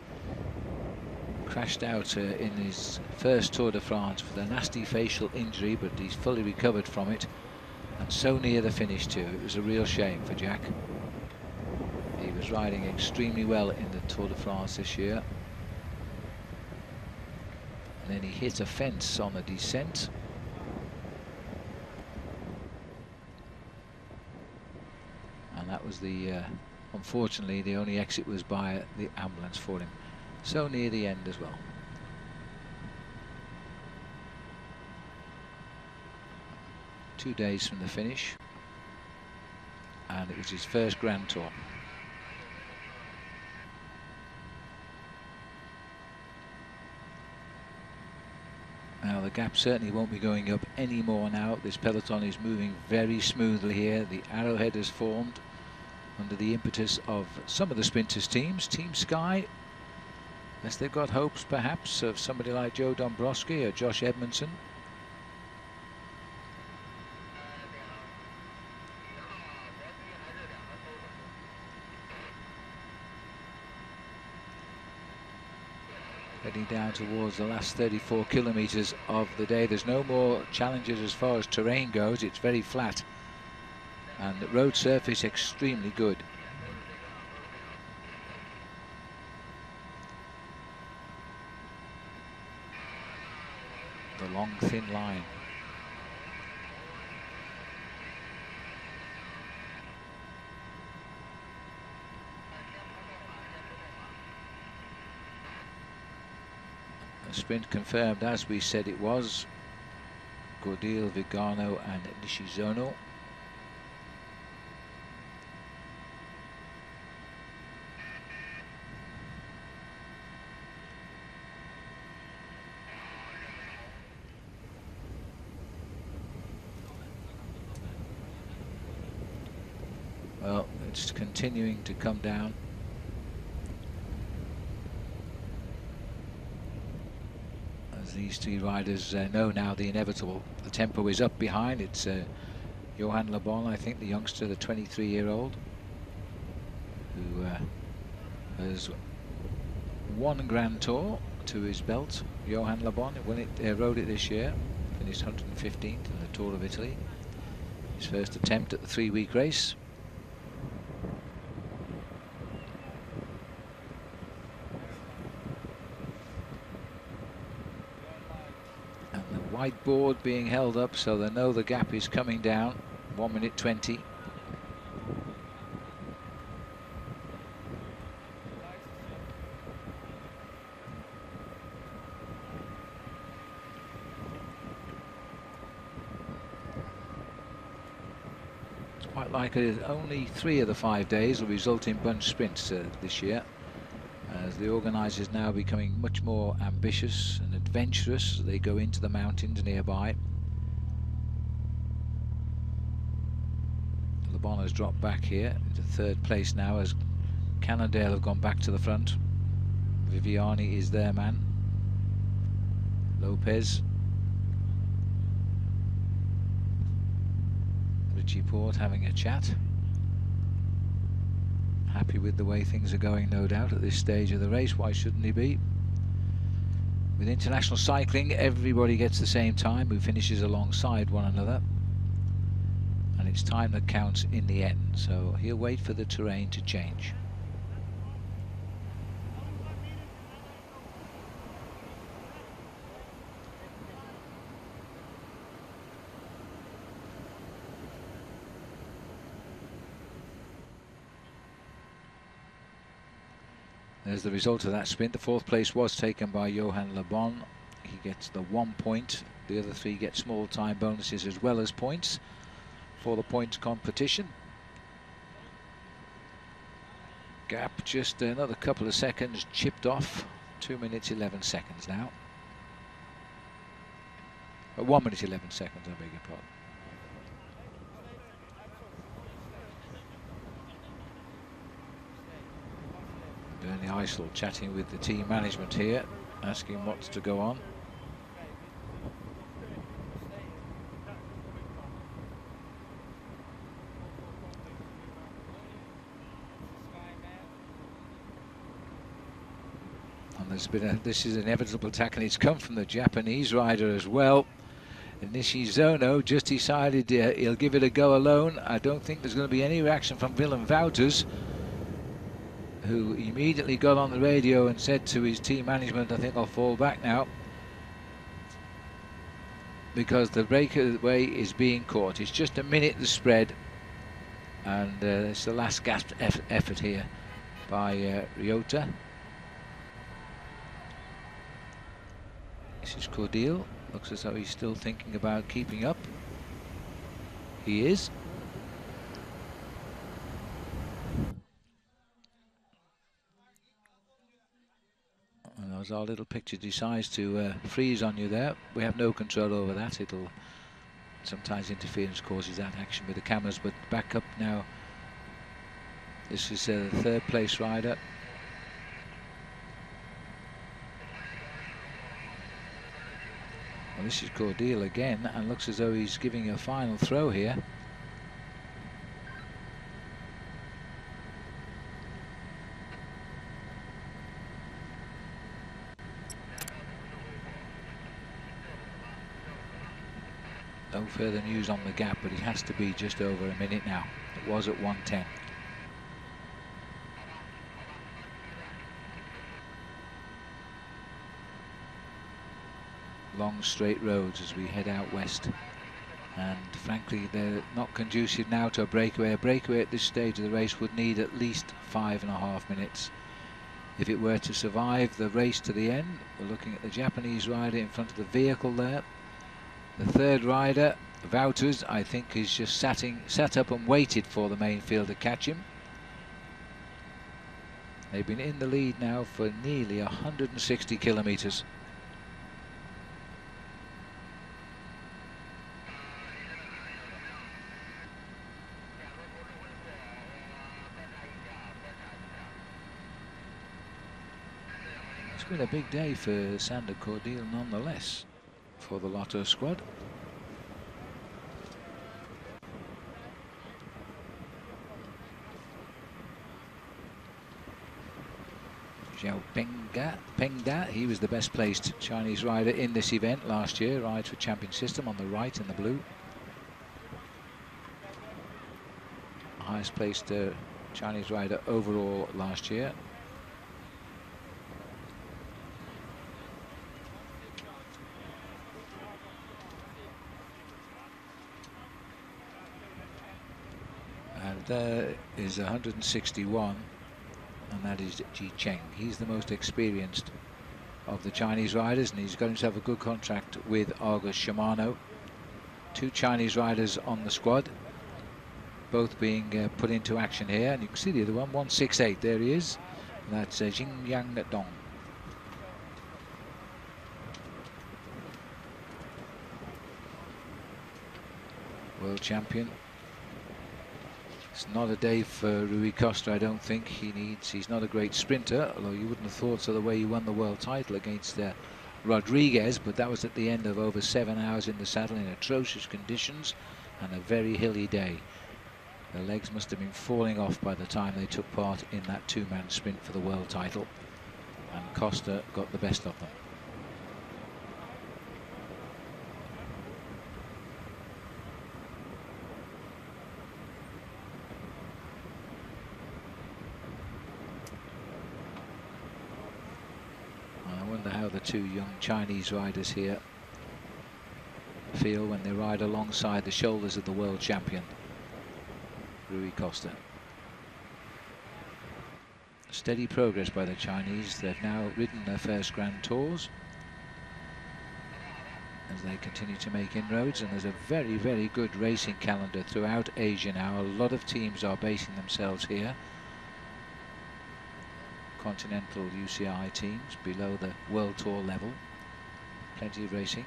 crashed out in his first Tour de France with a nasty facial injury, but he's fully recovered from it, and so near the finish too. It was a real shame for Jack. He was riding extremely well in the Tour de France this year, and then he hit a fence on the descent. And that was the unfortunately the only exit was by the ambulance for him. So near the end as well. Two days from the finish, and it was his first Grand Tour. Now the gap certainly won't be going up any more now. This peloton is moving very smoothly here. The arrowhead has formed under the impetus of some of the sprinters' teams. Team Sky, unless they've got hopes perhaps of somebody like Joe Dombrowski or Josh Edmondson. Heading down towards the last 34 kilometers of the day. There's no more challenges as far as terrain goes. It's very flat, and the road surface extremely good. The long thin line. A sprint confirmed as we said it was. Gordil, Vigano and Nishizono. Well, it's continuing to come down. As these three riders know now the inevitable. The tempo is up behind. It's Johan Le Bon, I think, the youngster, the 23-year-old, who has won Grand Tour to his belt. Johan Le Bon rode it this year, finished 115th in the Tour of Italy. His first attempt at the 3-week race. Whiteboard being held up, so they know the gap is coming down. 1 minute 20. It's quite likely that only 3 of the 5 days will result in bunch sprints this year, as the organisers now becoming much more ambitious and adventurous as they go into the mountains nearby. Le Bon has dropped back here into 3rd place now as Cannondale have gone back to the front. Viviani is their man. Lopez. Richie Porte having a chat. Happy with the way things are going, no doubt, at this stage of the race. Why shouldn't he be? With international cycling, everybody gets the same time who finishes alongside one another, and it's time that counts in the end, so he'll wait for the terrain to change. There's the result of that sprint. The 4th place was taken by Johan Le Bon. He gets the 1 point. The other 3 get small time bonuses as well as points for the points competition. Gap just another couple of seconds chipped off. 2 minutes 11 seconds now. 1 minute 11 seconds, I beg your pardon. Bernie Eisel chatting with the team management here, asking what's to go on. And there's been this is an inevitable attack, and it's come from the Japanese rider as well. Nishizono just decided he'll give it a go alone. I don't think there's going to be any reaction from Willem Wouters, who immediately got on the radio and said to his team management, I think I'll fall back now, because the breakaway is being caught. It's just a minute the spread, and it's the last gasp effort here by Ryota. This is Cordeal. Looks as though he's still thinking about keeping up. He is. And as our little picture decides to freeze on you there, we have no control over that. It'll sometimes interference causes that action with the cameras, but back up now. This is the third place rider. Well, this is Cordeal again, and looks as though he's giving a final throw here. No further news on the gap, but it has to be just over a minute now. It was at 1:10. Long straight roads as we head out west, and frankly they're not conducive now to a breakaway. A breakaway at this stage of the race would need at least 5.5 minutes if it were to survive the race to the end. We're looking at the Japanese rider in front of the vehicle there. The third rider, Wouters, I think is just sat up and waited for the main field to catch him. They've been in the lead now for nearly 160 kilometers. It's been a big day for Sander Cordeal nonetheless, for the Lotto squad. Zhao Pengda, he was the best placed Chinese rider in this event last year, rides for Champion System on the right in the blue. Highest placed Chinese rider overall last year. And there is 161. And that is Ji Cheng. He's the most experienced of the Chinese riders, and he's got himself a good contract with Argus Shimano. Two Chinese riders on the squad, both being put into action here, and you can see the other one, 168, there he is. And that's Jing Yang Dong. World champion. It's not a day for Rui Costa, I don't think. He's not a great sprinter, although you wouldn't have thought so the way he won the world title against Rodriguez, but that was at the end of over 7 hours in the saddle in atrocious conditions and a very hilly day. Their legs must have been falling off by the time they took part in that two-man sprint for the world title, and Costa got the best of them. The two young Chinese riders here feel when they ride alongside the shoulders of the world champion, Rui Costa. Steady progress by the Chinese. They've now ridden their first Grand Tours as they continue to make inroads, and there's a very, very good racing calendar throughout Asia now. A lot of teams are basing themselves here. Continental UCI teams below the World Tour level. Plenty of racing.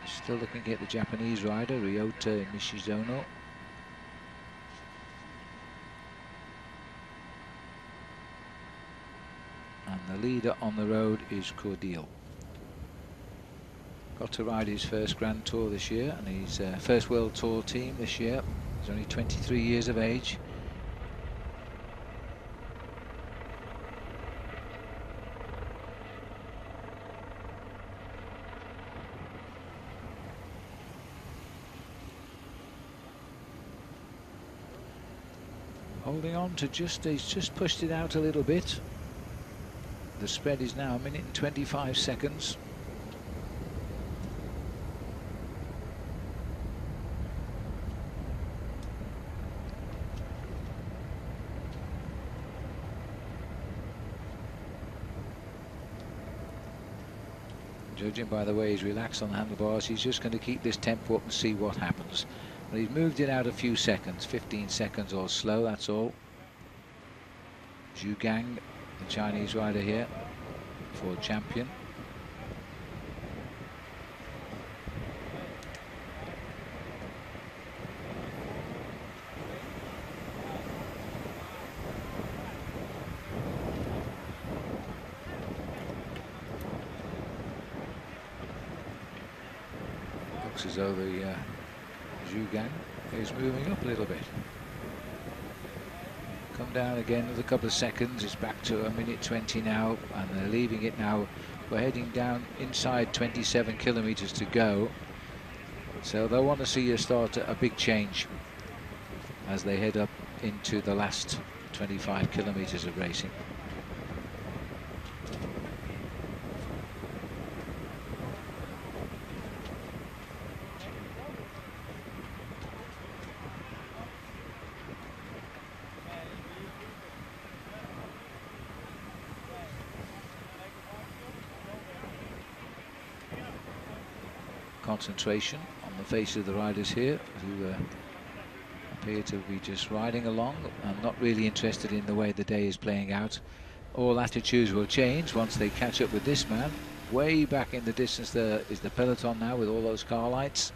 Still looking at the Japanese rider, Ryota Nishizono. And the leader on the road is Cordial. Got to ride his first Grand Tour this year, and his first World Tour team this year. He's only 23 years of age. Holding on to he's just pushed it out a little bit. The spread is now 1 minute and 25 seconds. Judging by the way he's relaxed on the handlebars, he's just going to keep this tempo up and see what happens. But he's moved it out a few seconds, 15 seconds or slow, that's all. Zhu Gang, the Chinese rider here, Ford champion. Looks as though the Zhu Gang is moving up a little bit. Come down again with a couple of seconds. It's back to 1 minute 20 now, and they're leaving it now. We're heading down inside 27 kilometers to go, so they'll want to see a big change as they head up into the last 25 kilometers of racing. Concentration on the face of the riders here, who appear to be just riding along and not really interested in the way the day is playing out. All attitudes will change once they catch up with this man. Way back in the distance there is the peloton now with all those car lights.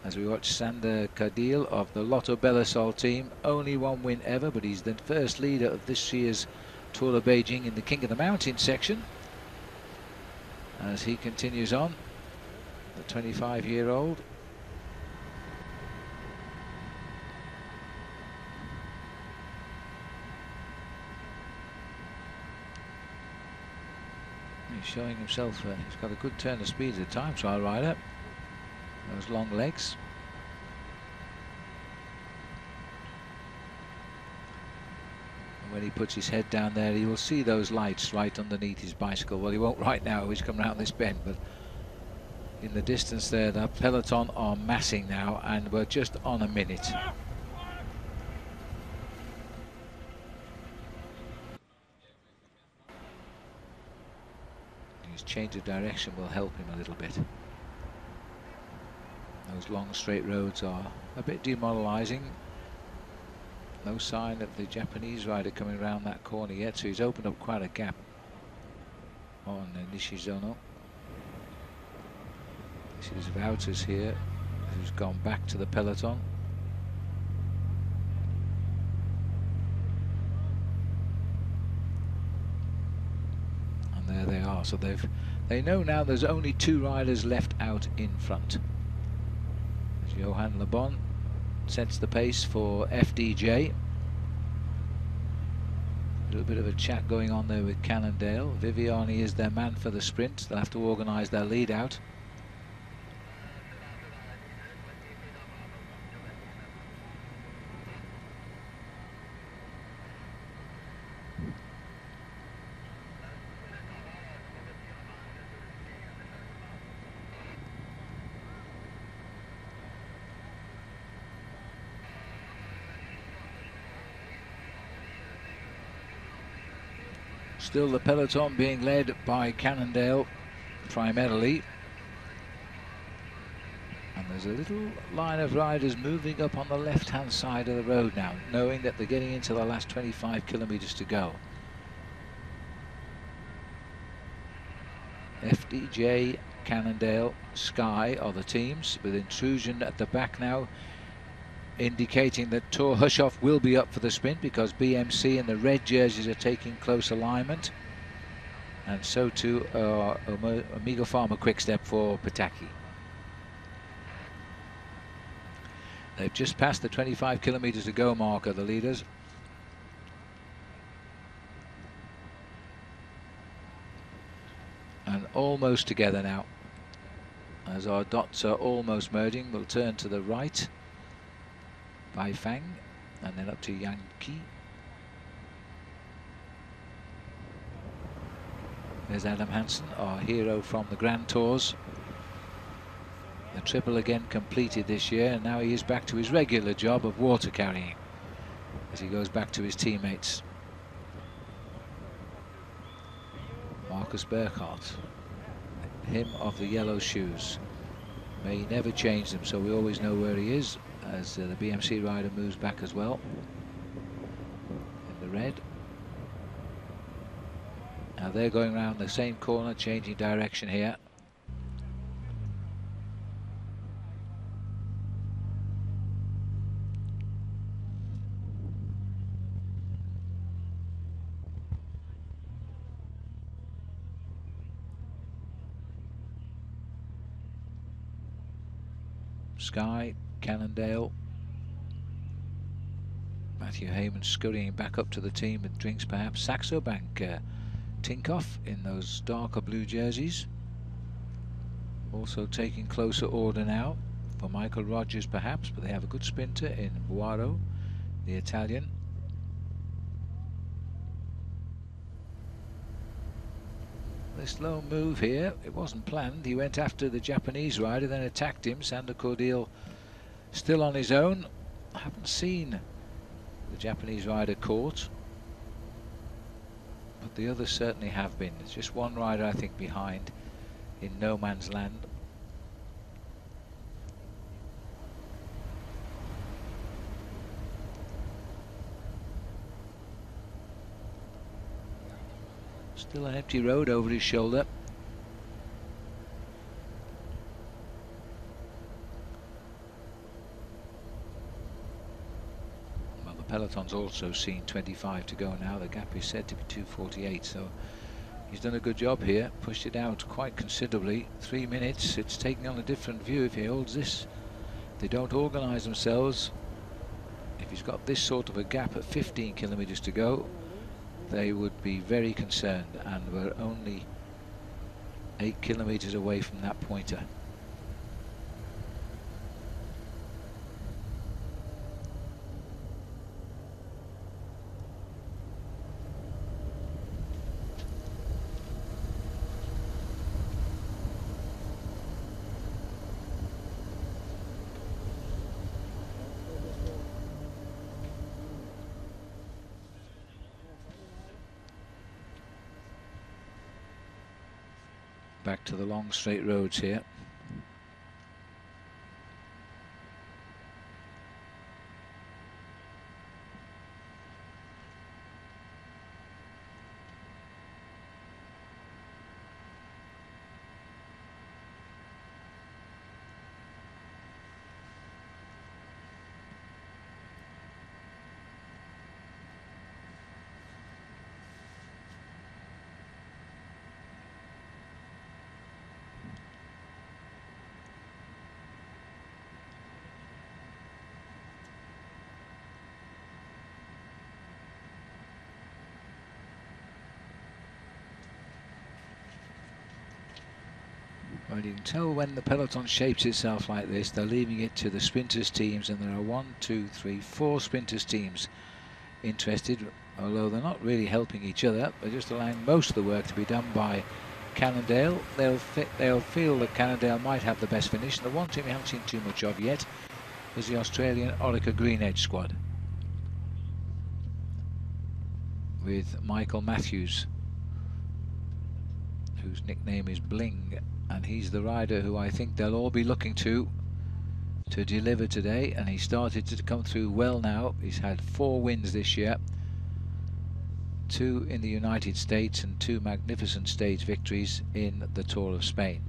As we watch Sander Cadil of the Lotto Belisol team, only one win ever, but he's the first leader of this year's Tour of Beijing in the King of the Mountain section. As he continues on, the 25-year-old. He's showing himself, he's got a good turn of speed as a time trial rider. Those long legs. And when he puts his head down there, he will see those lights right underneath his bicycle. Well, he won't right now, he's come around this bend, but in the distance there, the peloton are massing now, and we're just on 1 minute. His change of direction will help him a little bit. Those long straight roads are a bit demoralizing. No sign of the Japanese rider coming around that corner yet, so he's opened up quite a gap on Nishizono. This is Wouters here, who's gone back to the peloton. And there they are. So they know now there's only 2 riders left out in front. As Johan Lebon sets the pace for FDJ. A little bit of a chat going on there with Cannondale. Viviani is their man for the sprint. They'll have to organise their lead out. Still the peloton being led by Cannondale primarily. And there's a little line of riders moving up on the left-hand side of the road now, knowing that they're getting into the last 25 kilometers to go. FDJ Cannondale, Sky are the teams, with Intrusion at the back now, indicating that Tor Hushoff will be up for the sprint because BMC and the red jerseys are taking close alignment, and so too Amigo Pharma Quickstep for Pataki. They've just passed the 25 kilometers to go marker, the leaders. And almost together now. As our dots are almost merging, we'll turn to the right. Bai Fang, and then up to Yang Qi. There's Adam Hansen, our hero from the Grand Tours. The triple again completed this year, and now he is back to his regular job of water carrying as he goes back to his teammates. Marcus Burkhardt, him of the yellow shoes. May he never change them, so we always know where he is, as the BMC rider moves back as well in the red. Now they're going around the same corner, changing direction here. Sky, Cannondale, Matthew Heyman scurrying back up to the team with drinks perhaps. Saxo Bank, Tinkoff in those darker blue jerseys, also taking closer order now for Michael Rogers perhaps, but they have a good sprinter in Huairou, the Italian. This low move here, it wasn't planned. He went after the Japanese rider, then attacked him. Sander Cordeel still on his own. I haven't seen the Japanese rider caught, but the others certainly have been. There's just one rider, I think, behind in no man's land. Still an empty road over his shoulder. Well, the peloton's also seen 25 to go now. The gap is said to be 2:48, so he's done a good job here. Pushed it out quite considerably. 3 minutes. It's taking on a different view if he holds this. They don't organise themselves. If he's got this sort of a gap at 15 kilometers to go, they would be very concerned, and we're only 8 kilometers away from that pointer. Back to the long straight roads here. Well, you can tell when the peloton shapes itself like this, they're leaving it to the sprinters teams, and there are 1, 2, 3, 4 sprinters teams interested, although they're not really helping each other. They're just allowing most of the work to be done by Cannondale. They'll feel that Cannondale might have the best finish. The one team we haven't seen too much of yet is the Australian Orica Green Edge squad, with Michael Matthews, whose nickname is Bling, and he's the rider who I think they'll all be looking to deliver today, and he started to come through well now. He's had 4 wins this year, 2 in the United States and 2 magnificent stage victories in the Tour of Spain.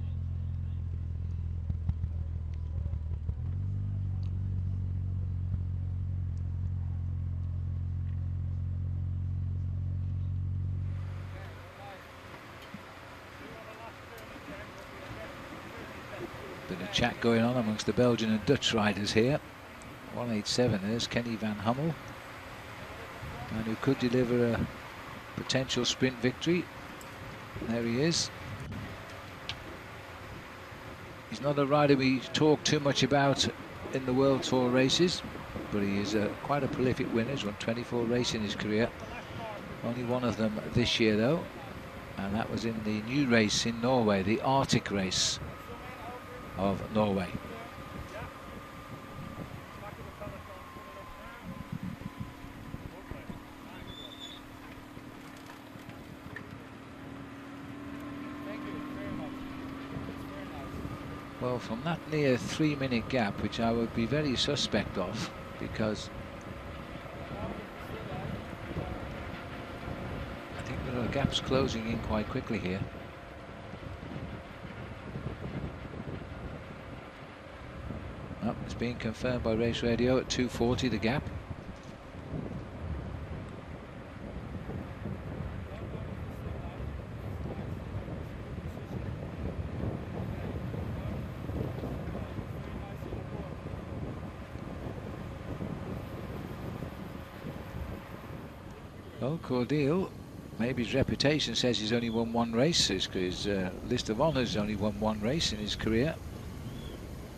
chat going on amongst the Belgian and Dutch riders here. 187, there's Kenny van Hummel, and who could deliver a potential sprint victory. There he is. He's not a rider we talk too much about in the World Tour races, but he is quite a prolific winner. He's won 24 races in his career. Only one of them this year though, and that was in the new race in Norway, the Arctic race of Norway. Well, from that near 3-minute gap, which I would be very suspect of, because I think there are gaps closing in quite quickly here. Oh, it's being confirmed by race radio at 2:40, the gap. Well, Cordeal, maybe his reputation says he's only won one race. His list of honours only won one race in his career,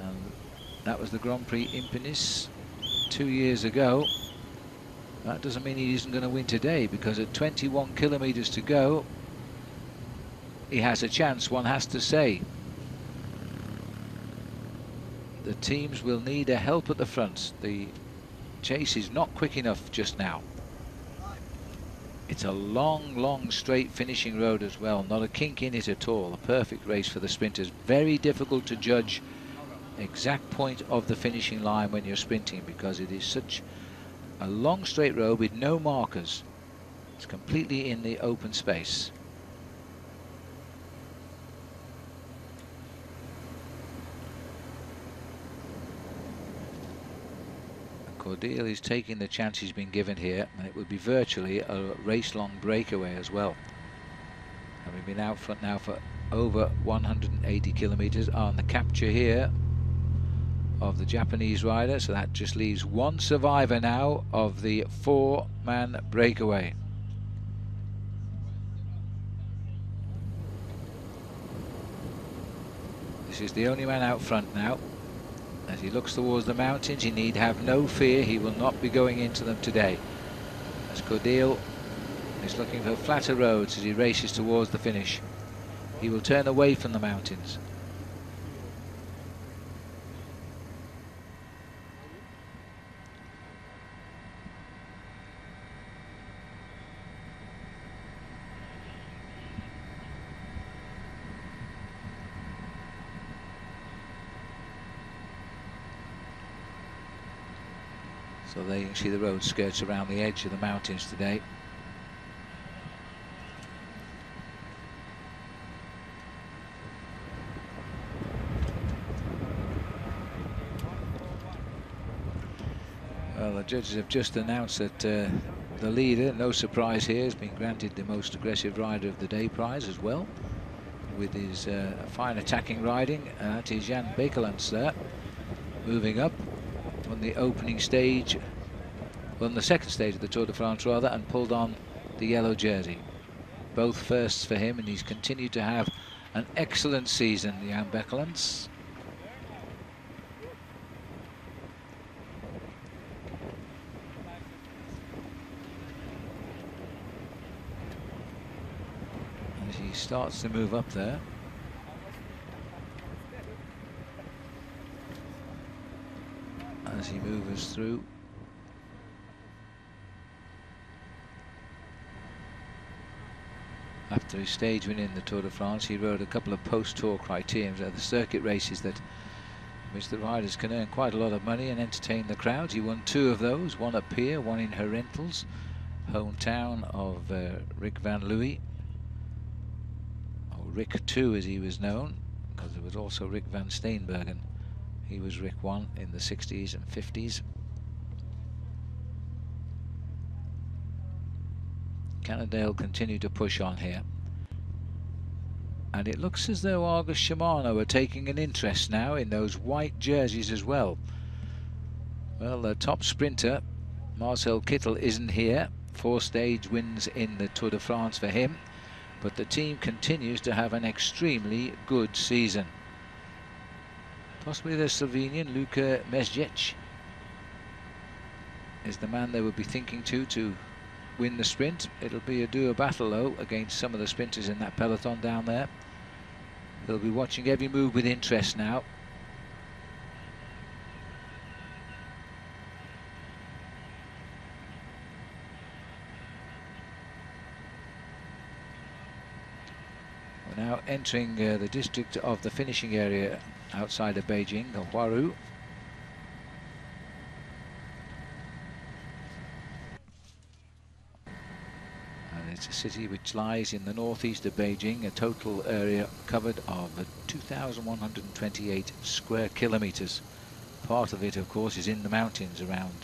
and that was the Grand Prix Impenis 2 years ago. That doesn't mean he isn't going to win today, because at 21 kilometres to go, he has a chance, one has to say. The teams will need a help at the front. The chase is not quick enough just now. It's a long straight finishing road as well, not a kink in it at all. A perfect race for the sprinters. Very difficult to judge exact point of the finishing line when you're sprinting, because it is such a long straight road with no markers. It's completely in the open space. Cordeal is taking the chance he's been given here, and it would be virtually a race-long breakaway as well. Having been out front now for over 180 kilometres on the capture here of the Japanese rider, so that just leaves one survivor now of the 4-man breakaway. This is the only man out front now. As he looks towards the mountains, he need have no fear, he will not be going into them today. As Cordeal is looking for flatter roads as he races towards the finish. He will turn away from the mountains. So there you can see the road skirts around the edge of the mountains today. Well, the judges have just announced that the leader, no surprise here, has been granted the most aggressive rider of the day prize as well, with his fine attacking riding. That is Jan Bekelants there, moving up on the opening stage, well, on the second stage of the Tour de France rather, and pulled on the yellow jersey. Both firsts for him, and he's continued to have an excellent season, Jan Bekelants. As he starts to move up there. As he moves through. After his stage win in the Tour de France, he rode a couple of post-tour criteriums at the circuit races that which the riders can earn quite a lot of money and entertain the crowds. He won 2 of those, one at Pier, one in Herentals, hometown of Rick van Looy, or Rick 2 as he was known, because there was also Rick van Steenbergen. He was Rick 1 in the 60s and 50s. Cannondale continue to push on here. And it looks as though Argus Shimano are taking an interest now in those white jerseys as well. Well, the top sprinter, Marcel Kittel, isn't here. 4 stage wins in the Tour de France for him. But the team continues to have an extremely good season. Possibly the Slovenian Luka Mesjic is the man they would be thinking to win the sprint. It'll be a duo battle though against some of the sprinters in that peloton down there. They'll be watching every move with interest now. We're now entering the district of the finishing area outside of Beijing, Huairou. It's a city which lies in the northeast of Beijing, a total area covered of 2,128 square kilometers. Part of it, of course, is in the mountains around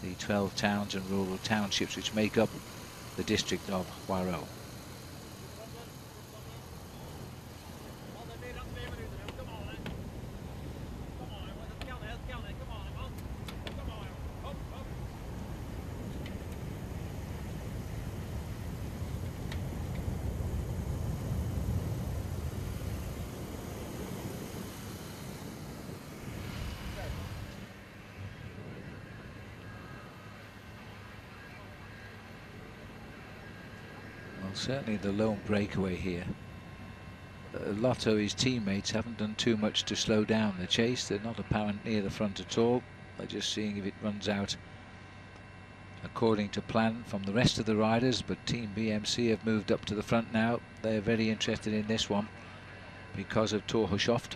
the 12 towns and rural townships which make up the district of Huairou. Certainly the lone breakaway here. Lotto, his teammates, haven't done too much to slow down the chase. They're not apparent near the front at all. They're just seeing if it runs out according to plan from the rest of the riders. But Team BMC have moved up to the front now. They're very interested in this one because of Torhushoft.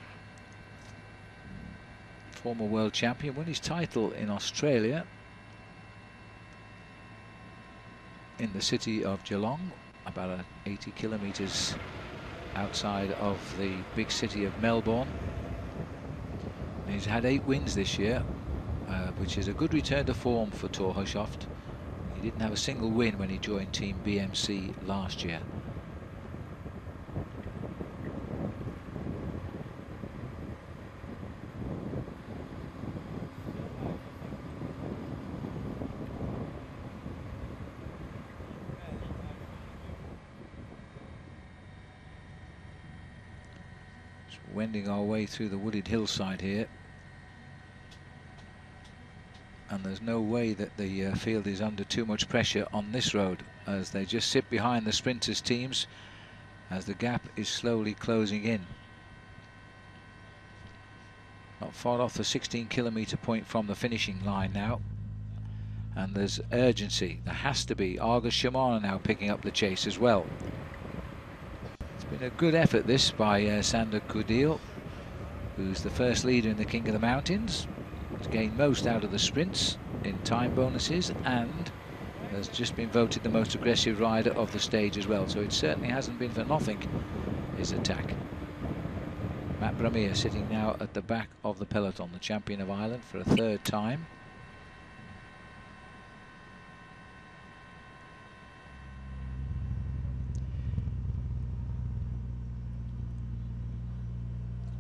Former world champion, won his title in Australia in the city of Geelong, about 80 kilometres outside of the big city of Melbourne. And he's had 8 wins this year, which is a good return to form for Torhushoft. He didn't have a single win when he joined Team BMC last year. Wending our way through the wooded hillside here, and there's no way that the field is under too much pressure on this road, as they just sit behind the sprinters' teams as the gap is slowly closing in. Not far off the 16-kilometre point from the finishing line now, and there's urgency. There has to be. Argus Shimano now picking up the chase as well. It's been a good effort this by Sander Kudil, who's the first leader in the King of the Mountains. He's gained most out of the sprints in time bonuses and has just been voted the most aggressive rider of the stage as well. So it certainly hasn't been for nothing, his attack. Matt Bramier sitting now at the back of the peloton, the champion of Ireland for a 3rd time.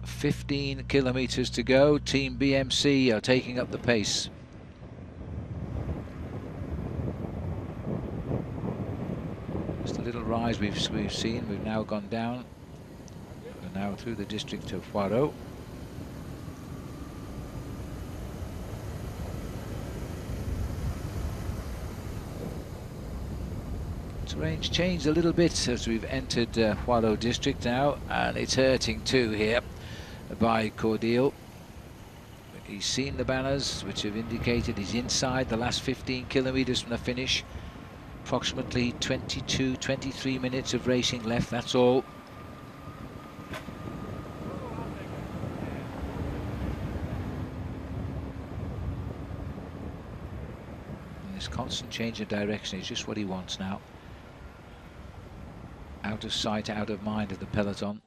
"15 kilometres to go. Team BMC are taking up the pace." Just a little rise we've seen. We've now gone down. We're now through the district of Huairou. Terrain's changed a little bit as we've entered Huairou district now, and it's hurting too here by Cordial. He's seen the banners which have indicated he's inside the last 15 kilometres from the finish. Approximately 23 minutes of racing left, that's all. And this constant change of direction is just what he wants now. Out of sight, out of mind of the peloton.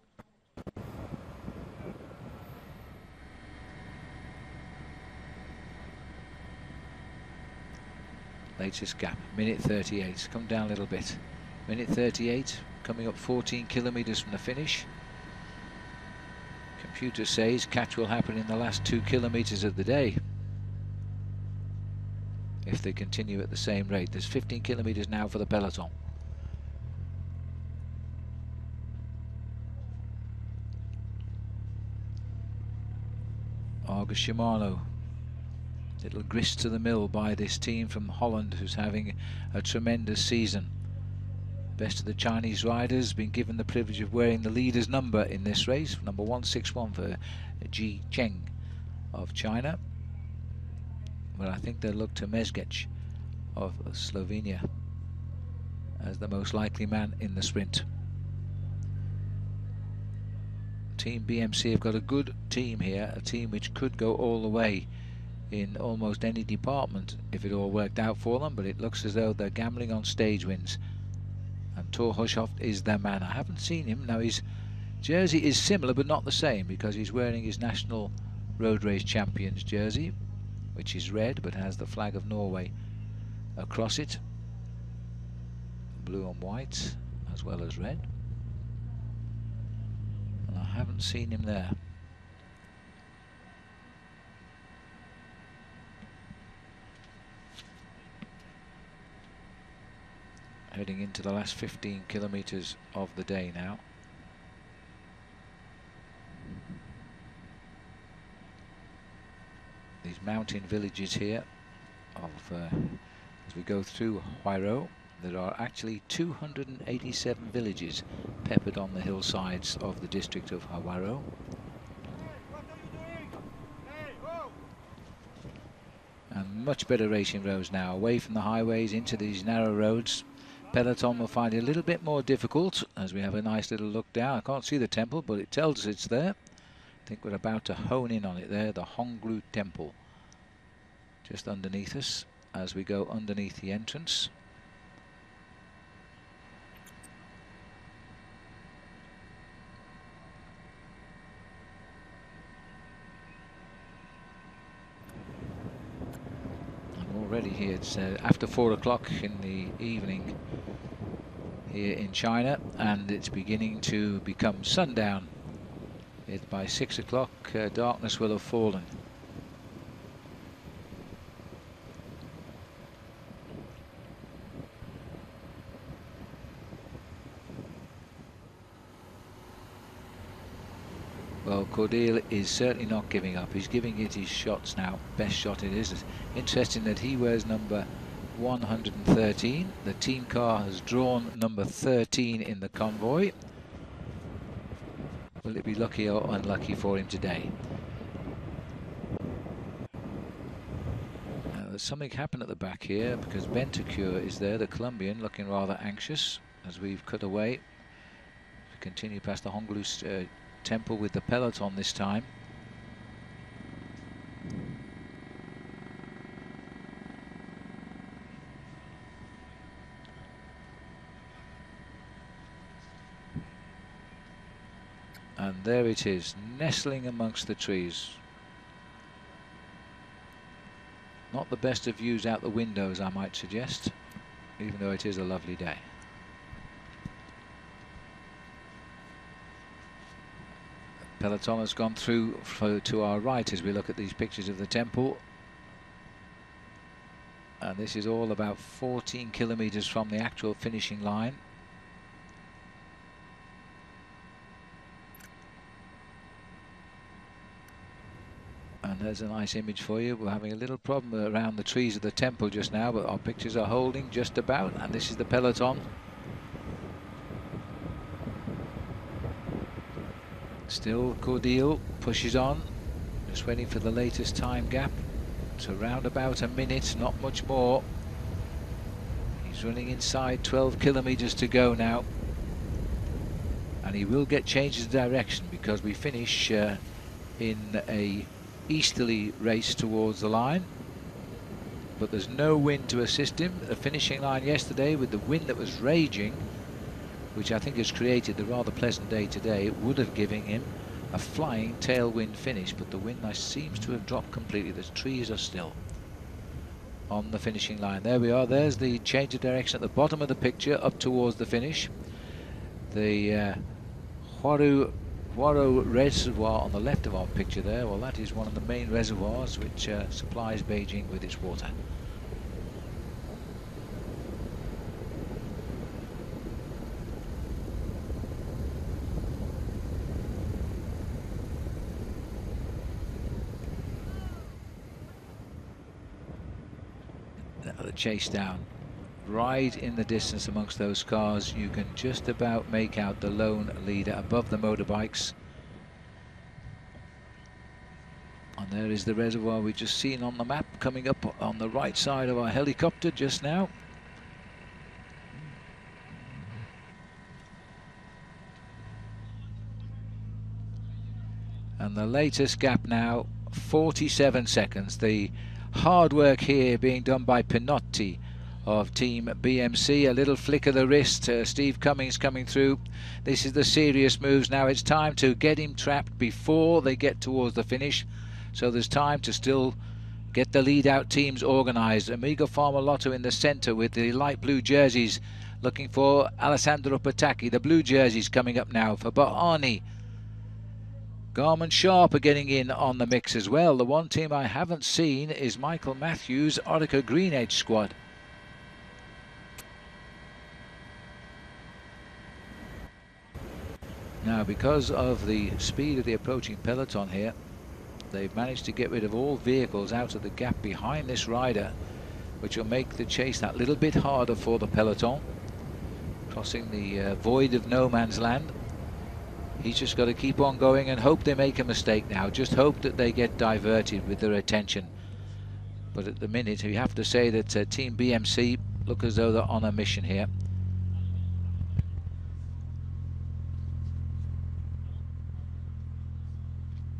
Latest gap, minute 38. Come down a little bit. Minute 38, coming up 14 kilometres from the finish. computer says catch will happen in the last 2 kilometers of the day if they continue at the same rate. There's 15 kilometers now for the peloton. Arga Shimano, little grist to the mill by this team from Holland, who's having a tremendous season. Best of the Chinese riders been given the privilege of wearing the leader's number in this race, number 161 for Ji Cheng of China. But I think they'll look to Mezgec of Slovenia as the most likely man in the sprint. Team BMC have got a good team here, a team which could go all the way in almost any department if it all worked out for them, but it looks as though they're gambling on stage wins. And Thor Hushovd is their man. I haven't seen him. Now his jersey is similar but not the same, because he's wearing his national road race champions jersey, which is red but has the flag of Norway across it, blue and white as well as red. And I haven't seen him there. Heading into the last 15 kilometers of the day now. These mountain villages here as we go through Huairou, there are actually 287 villages peppered on the hillsides of the district of Huairou. And much better racing roads now, away from the highways into these narrow roads. Peloton will find it a little bit more difficult as we have a nice little look down. I can't see the temple, but it tells us it's there. I think we're about to hone in on it there, the Huairou temple, just underneath us as we go underneath the entrance. I'm already here. It's after 4 o'clock in the evening here in China, and it's beginning to become sundown. By 6 o'clock darkness will have fallen. Well, Cordeel is certainly not giving up. He's giving it his shots now. Best shot it is. It's interesting that he wears number 113. The team car has drawn number 13 in the convoy. Will it be lucky or unlucky for him today? There's something happened at the back here, because Bentancur is there, the Colombian, looking rather anxious as we've cut away. We continue past the Huairou temple with the peloton this time. And there it is, nestling amongst the trees. Not the best of views out the windows, I might suggest, even though it is a lovely day. Peloton has gone through to our right as we look at these pictures of the temple. And this is all about 14 kilometers from the actual finishing line. And there's a nice image for you. We're having a little problem around the trees of the temple just now, but our pictures are holding just about. And this is the peloton. Still Cordeel pushes on, just waiting for the latest time gap. It's around about a minute, not much more. He's running inside 12 kilometers to go now. And he will get changes of direction, because we finish in a easterly race towards the line, but there's no wind to assist him. The finishing line yesterday, with the wind that was raging, which I think has created the rather pleasant day today, it would have given him a flying tailwind finish, but the wind seems to have dropped completely. The trees are still on the finishing line. There we are. There's the change of direction at the bottom of the picture up towards the finish. The Huairou Huairou reservoir on the left of our picture there. Well, that is one of the main reservoirs which supplies Beijing with its water. Now the chase down. Right in the distance amongst those cars, you can just about make out the lone leader above the motorbikes. And there is the reservoir we've just seen on the map, coming up on the right side of our helicopter just now. And the latest gap now, 47 seconds. The hard work here being done by Pinotti of Team BMC. A little flick of the wrist, Steve Cummings coming through. This is the serious moves now. It's time to get him trapped before they get towards the finish, so there's time to still get the lead out teams organised. Amigo Pharma Lotto in the centre with the light blue jerseys looking for Alessandro Patacchi. The blue jerseys coming up now for Bahani. Garmin Sharp are getting in on the mix as well. The one team I haven't seen is Michael Matthews' Orica Green Edge squad. Now, because of the speed of the approaching peloton here, they've managed to get rid of all vehicles out of the gap behind this rider, which will make the chase that little bit harder for the peloton. Crossing the void of no man's land. He's just got to keep on going and hope they make a mistake now. Just hope that they get diverted with their attention. But at the minute, you have to say that Team BMC look as though they're on a mission here.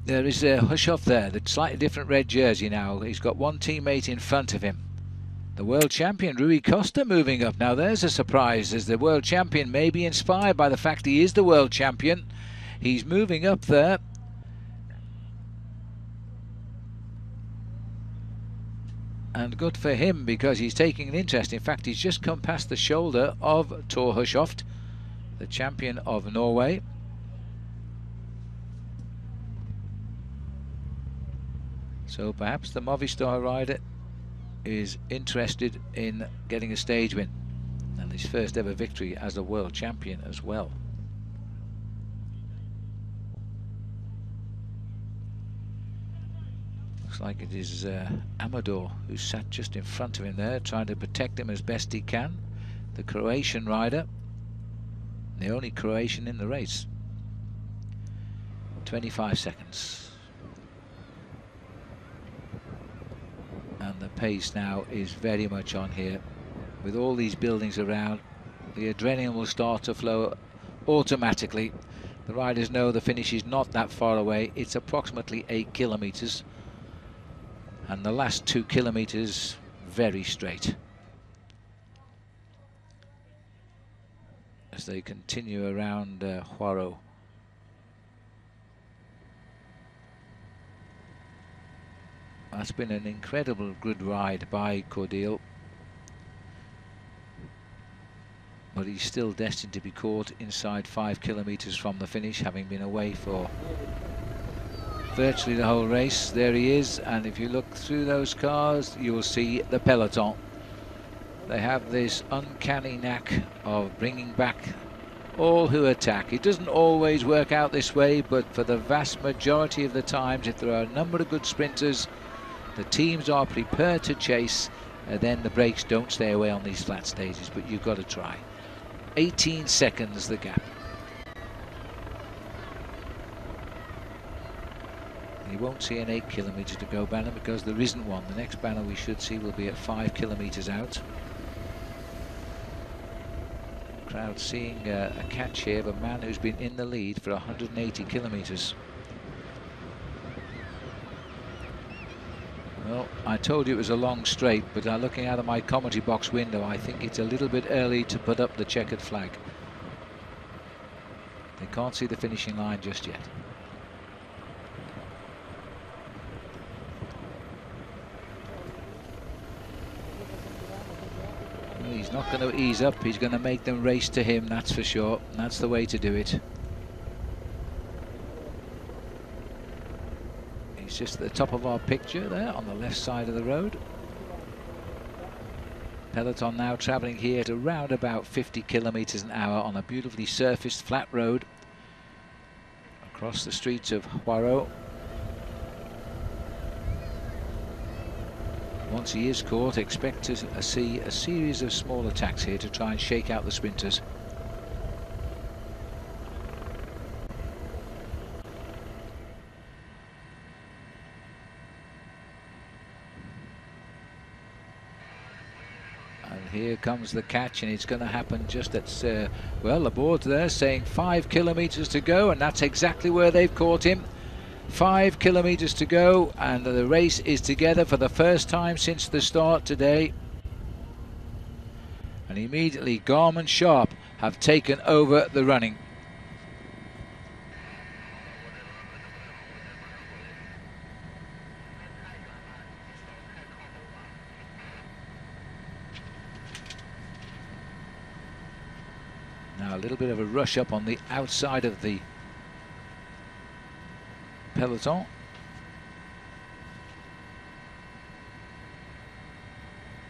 There is Hushoff there, the slightly different red jersey now. He's got one teammate in front of him. The world champion, Rui Costa, moving up. Now there's a surprise, as the world champion may be inspired by the fact he is the world champion. He's moving up there. And good for him, because he's taking an interest. In fact, he's just come past the shoulder of Thor Hushoff, the champion of Norway. So perhaps the Movistar rider is interested in getting a stage win and his first ever victory as a world champion as well. Looks like it is Amador who sat just in front of him there, trying to protect him as best he can. The Croatian rider, the only Croatian in the race. 25 seconds. And the pace now is very much on here. With all these buildings around, the adrenaline will start to flow automatically. The riders know the finish is not that far away. It's approximately 8 kilometers. And the last 2 kilometers very straight. As they continue around Huairou. That's been an incredible good ride by Cordeel, but he's still destined to be caught inside 5 kilometers from the finish, having been away for virtually the whole race. There he is, and if you look through those cars, you will see the peloton. They have this uncanny knack of bringing back all who attack. It doesn't always work out this way, but for the vast majority of the times, if there are a number of good sprinters, the teams are prepared to chase, then the brakes don't stay away on these flat stages, but you've got to try. 18 seconds the gap. You won't see an 8 kilometers to go banner, because there isn't one. The next banner we should see will be at 5 kilometers out. Crowd seeing a catch here of a man who's been in the lead for 180 kilometers. Well, I told you it was a long straight, but looking out of my commentary box window, I think it's a little bit early to put up the checkered flag. They can't see the finishing line just yet. Well, he's not going to ease up, he's going to make them race to him, that's for sure. And that's the way to do it. It's just at the top of our picture there on the left side of the road. Peloton now travelling here at around about 50 kilometres an hour on a beautifully surfaced flat road across the streets of Huairou. Once he is caught, expect to see a series of small attacks here to try and shake out the sprinters. Here comes the catch, and it's going to happen just at, well, the board there saying 5 kilometres to go, and that's exactly where they've caught him. 5 kilometres to go, and the race is together for the first time since the start today. And immediately Garmin Sharp have taken over the running. Now a little bit of a rush up on the outside of the peloton.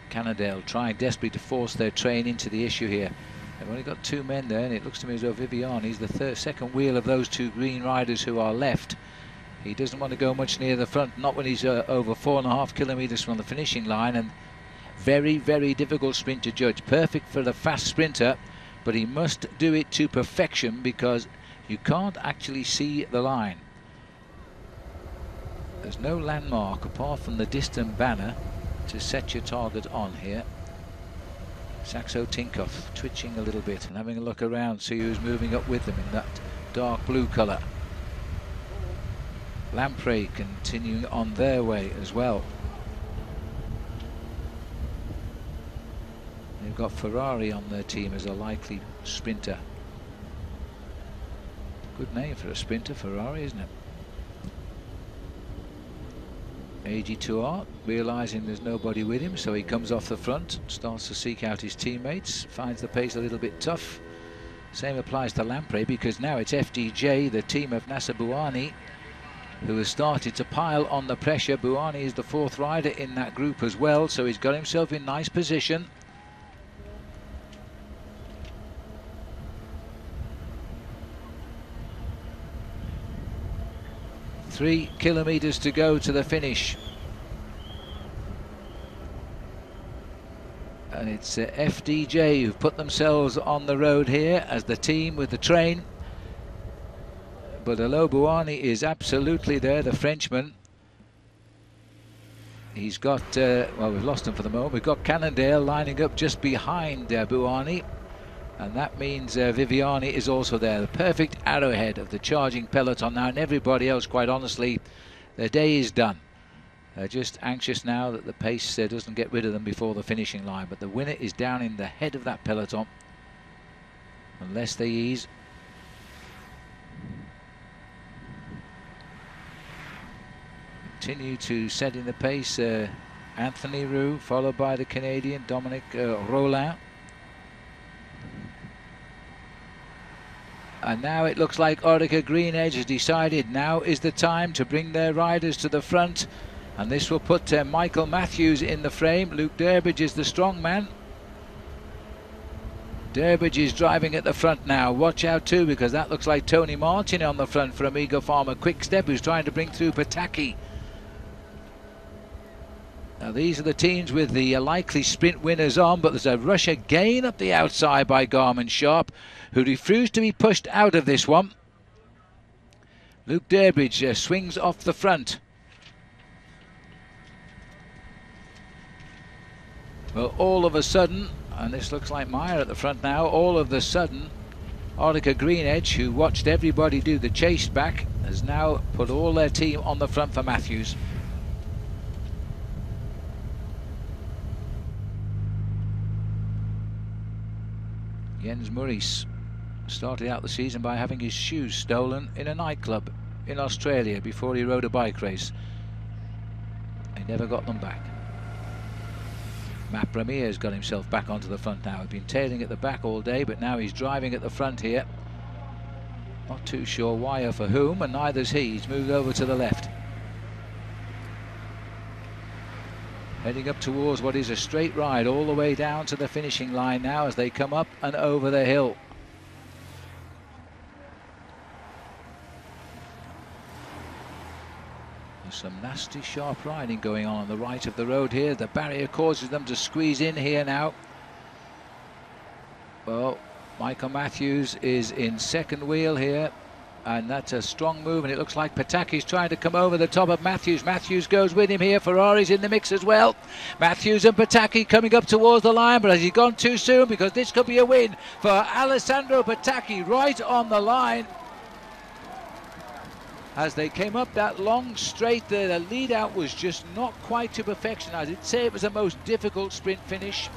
Cannondale trying desperately to force their train into the issue here. They've only got 2 men there, and it looks to me as though Viviani's the second wheel of those 2 green riders who are left. He doesn't want to go much near the front, not when he's over 4.5 kilometres from the finishing line, and very, very difficult sprint to judge. Perfect for the fast sprinter, but he must do it to perfection because you can't actually see the line. There's no landmark apart from the distant banner to set your target on here. Saxo Tinkoff twitching a little bit and having a look around, see who's moving up with them in that dark blue colour. Lamprey continuing on their way as well. They've got Ferrari on their team as a likely sprinter. Good name for a sprinter, Ferrari, isn't it? AG2R realising there's nobody with him, so he comes off the front, starts to seek out his teammates, finds the pace a little bit tough. Same applies to Lamprey, because now it's FDJ, the team of Nasser Bouhanni, who has started to pile on the pressure. Bouhanni is the 4th rider in that group as well, so he's got himself in nice position. 3 kilometres to go to the finish. And it's FDJ who've put themselves on the road here as the team with the train. But although Bouhanni is absolutely there, the Frenchman, he's got, well, we've lost him for the moment. We've got Cannondale lining up just behind Bouhanni. And that means Viviani is also there, the perfect arrowhead of the charging peloton now, and everybody else, quite honestly, their day is done. They're just anxious now that the pace doesn't get rid of them before the finishing line, but the winner is down in the head of that peloton, unless they ease. Continue to set in the pace, Anthony Roux, followed by the Canadian Dominic Rollin. And now it looks like Orica Green Edge has decided now is the time to bring their riders to the front, and this will put Michael Matthews in the frame. Luke Durbridge is the strong man. Durbridge is driving at the front now. Watch out too, because that looks like Tony Martin on the front for Amigo Pharma Quickstep, who's trying to bring through Pataki. Now these are the teams with the likely sprint winners on, but there's a rush again up the outside by Garmin Sharp, who refused to be pushed out of this one. Luke Durbridge swings off the front. Well, all of a sudden, and this looks like Meyer at the front now, all of a sudden, Orica Green Edge, who watched everybody do the chase back, has now put all their team on the front for Matthews. Jens Murray started out the season by having his shoes stolen in a nightclub in Australia before he rode a bike race. He never got them back. Matt Premier's got himself back onto the front now. He's been tailing at the back all day, but now he's driving at the front here. Not too sure why or for whom, and neither's he. He's moved over to the left. Heading up towards what is a straight ride all the way down to the finishing line now as they come up and over the hill. There's some nasty sharp riding going on the right of the road here. The barrier causes them to squeeze in here now. Well, Michael Matthews is in second wheel here, and that's a strong move, and it looks like Pataki's trying to come over the top of Matthews. Matthews goes with him here. Ferrari's in the mix as well. Matthews and Pataki coming up towards the line, but has he gone too soon? Because this could be a win for Alessandro Pataki right on the line. As they came up that long straight there, the lead out was just not quite to perfection. I did say it was the most difficult sprint finish.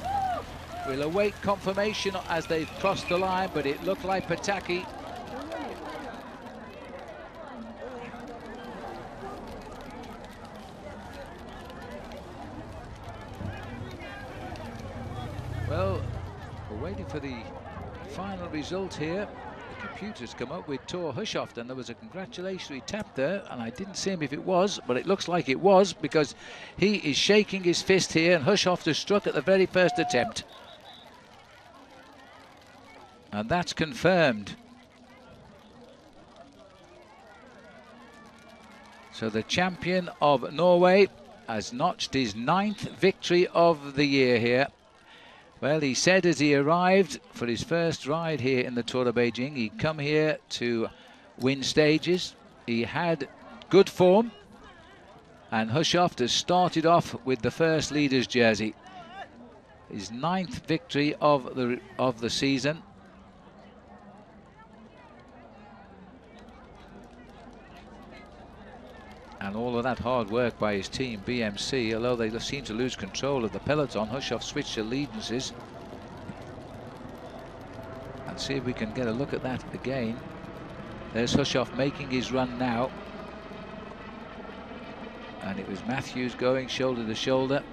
We'll await confirmation as they've crossed the line, but it looked like Pataki. Well, we're waiting for the final result here. The computers come up with Thor Hushovd, and there was a congratulatory tap there, and I didn't see him if it was, but it looks like it was, because he is shaking his fist here, and Hushovd has struck at the very first attempt. And that's confirmed. So the champion of Norway has notched his 9th victory of the year here. Well, he said as he arrived for his first ride here in the Tour of Beijing, he'd come here to win stages. He had good form, and Hushovd has started off with the first leader's jersey. His 9th victory of the season. And all of that hard work by his team, BMC, although they seem to lose control of the peloton. Hushovd switched allegiances. And see if we can get a look at that again. There's Hushovd making his run now. And it was Matthews going shoulder to shoulder.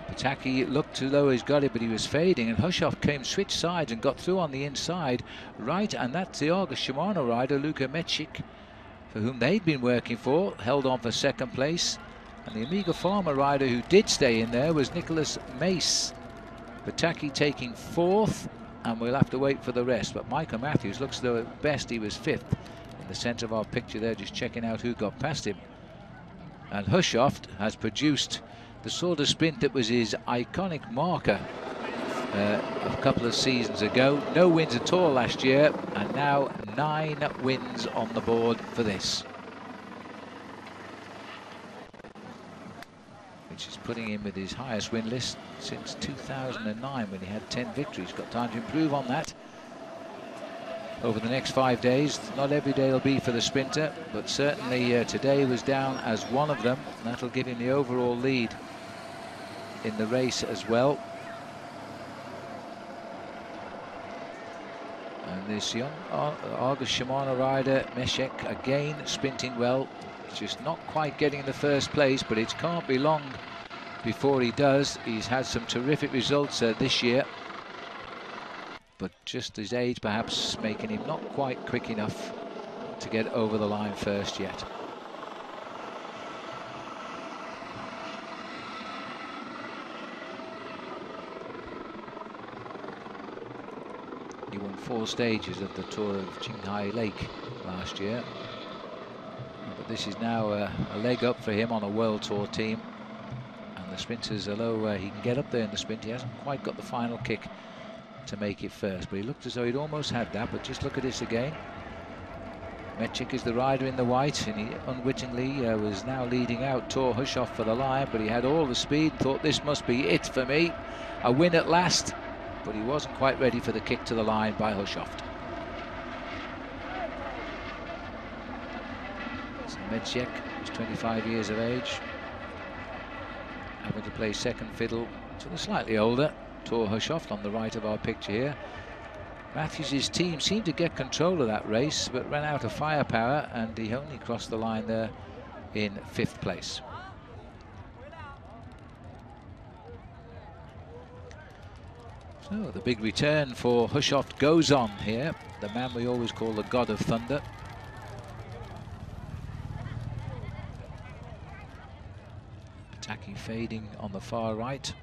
Pataki looked as though he's got it, but he was fading, and Hushovd came switch sides and got through on the inside. Right, and that's the Argus Shimano rider, Luka Mečik, for whom they'd been working for, held on for second place. And the Amiga Farmer rider who did stay in there was Nicholas Mace. Pataki taking 4th, and we'll have to wait for the rest. But Michael Matthews looks as though at best he was 5th. In the centre of our picture there, just checking out who got past him. And Hushovd has produced the sort of sprint that was his iconic marker a couple of seasons ago. No wins at all last year, and now 9 wins on the board for this, which is putting him with his highest win list since 2009, when he had 10 victories. Got time to improve on that over the next 5 days. Not every day will be for the sprinter, but certainly today was down as one of them. That'll give him the overall lead in the race as well. And this young Argus Shimano rider, Mečik, again sprinting well. Just not quite getting in the first place, but it can't be long before he does. He's had some terrific results this year, but just his age perhaps making him not quite quick enough to get over the line first yet. He won 4 stages of the Tour of Qinghai Lake last year, but this is now a leg up for him on a World Tour team. And the sprinters, although he can get up there in the sprint, he hasn't quite got the final kick to make it first, but he looked as though he'd almost had that. But just look at this again. Mečik is the rider in the white, and he unwittingly was now leading out Thor Hushovd for the line, but he had all the speed, thought this must be it for me, a win at last. But he wasn't quite ready for the kick to the line by Hushovd. So Mečik is 25 years of age, having to play second fiddle to the slightly older Thor Hushovd on the right of our picture here. Matthews' team seemed to get control of that race, but ran out of firepower, and he only crossed the line there in 5th place. So the big return for Hushovd goes on here, the man we always call the God of Thunder. fading on the far right.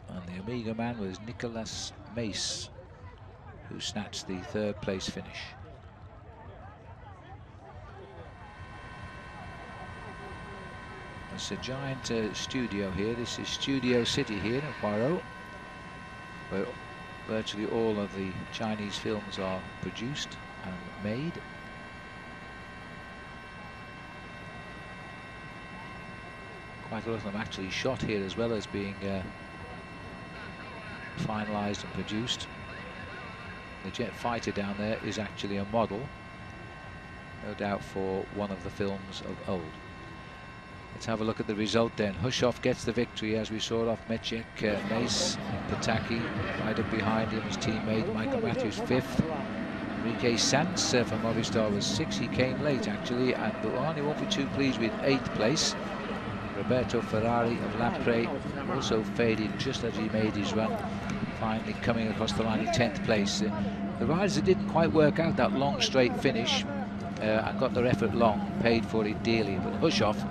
And the Omega man was Nicolas Mace, who snatched the third place finish. It's a giant studio here. This is Studio City here in Huairou, where virtually all of the Chinese films are produced and made. Quite a lot of them actually shot here as well as being finalized and produced. The jet fighter down there is actually a model, no doubt for one of the films of old. Let's have a look at the result then. Hushoff gets the victory, as we saw off Mechek, Mace, Pataki right up behind him, his teammate Michael Matthews 5th. Enrique Sanz from Movistar was 6th. He came late actually, and Buani won't be too pleased with 8th place. Roberto Ferrari of Lampre also faded just as he made his run, finally coming across the line in 10th place. The riders that didn't quite work out that long straight finish and got their effort long paid for it dearly, but Hushoff,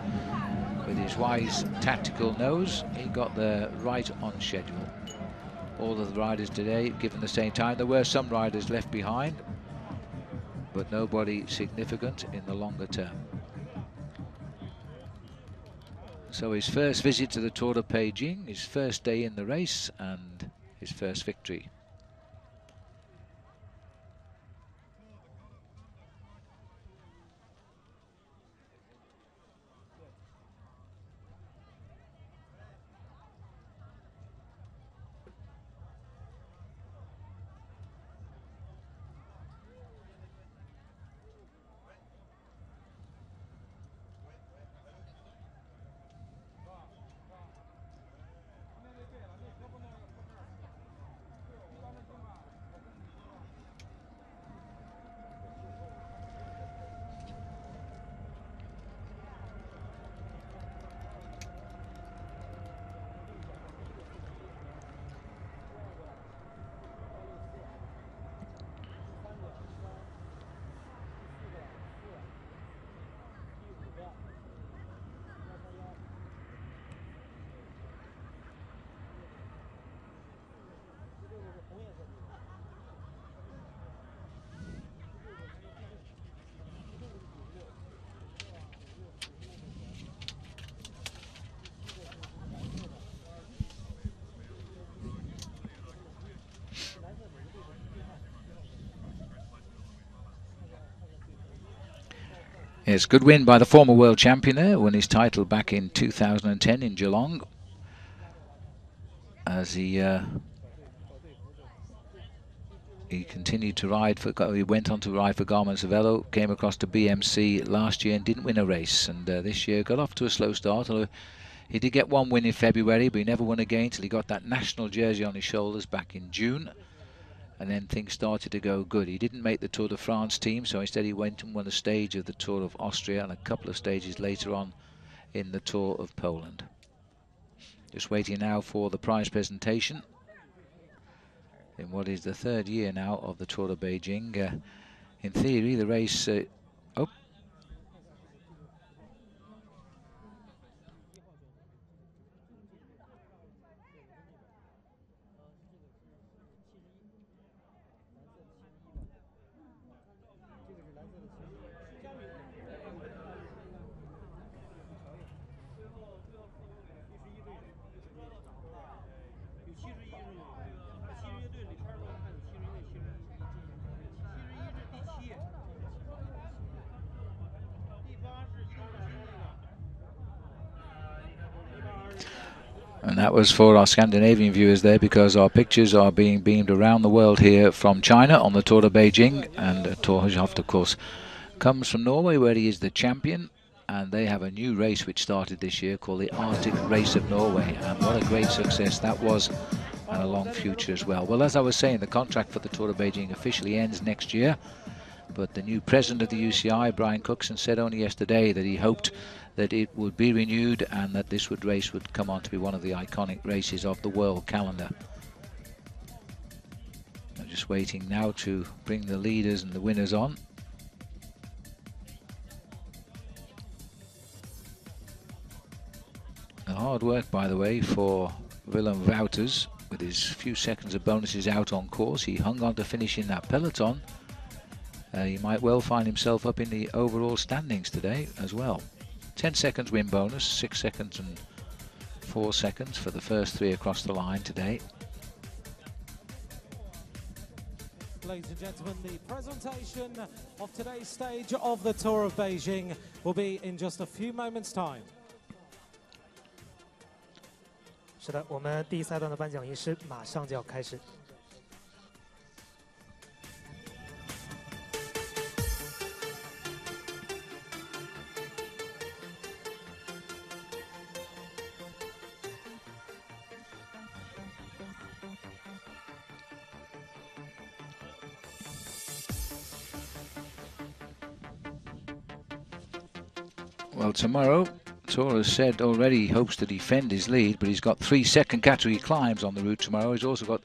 with his wise tactical nose, he got there right on schedule. All of the riders today given the same time. There were some riders left behind, but nobody significant in the longer term. So his first visit to the Tour de Beijing, his first day in the race, and his first victory. Yes, good win by the former world champion there, won his title back in 2010 in Geelong. As he continued to ride for, he went on to ride for Garmin Cervelo, came across to BMC last year and didn't win a race, and this year got off to a slow start, although he did get one win in February, but he never won again till he got that national jersey on his shoulders back in June. And then things started to go good. He didn't make the Tour de France team, so instead he went and won a stage of the Tour of Austria and a couple of stages later on in the Tour of Poland. Just waiting now for the prize presentation in what is the third year now of the Tour of Beijing. In theory, the race... And that was for our Scandinavian viewers there, because our pictures are being beamed around the world here from China on the Tour de Beijing. And Thor Hushoff, of course, comes from Norway, where he is the champion. And they have a new race which started this year called the Arctic Race of Norway. And what a great success that was, and a long future as well. Well, as I was saying, the contract for the Tour de Beijing officially ends next year. But the new president of the UCI, Brian Cookson, said only yesterday that he hoped that it would be renewed and that this race would come on to be one of the iconic races of the world calendar. I'm just waiting now to bring the leaders and the winners on. hard work, by the way, for Willem Wouters. With his few seconds of bonuses out on course, he hung on to finish in that peloton. He might well find himself up in the overall standings today as well. 10 seconds win bonus, 6 seconds and 4 seconds for the first 3 across the line today. Ladies and gentlemen, the presentation of today's stage of the Tour of Beijing will be in just a few moments' time. 是的，我们第一赛段的颁奖仪式马上就要开始。Well, tomorrow, Tour has said already he hopes to defend his lead, but he's got 3 second category climbs on the route tomorrow. He's also got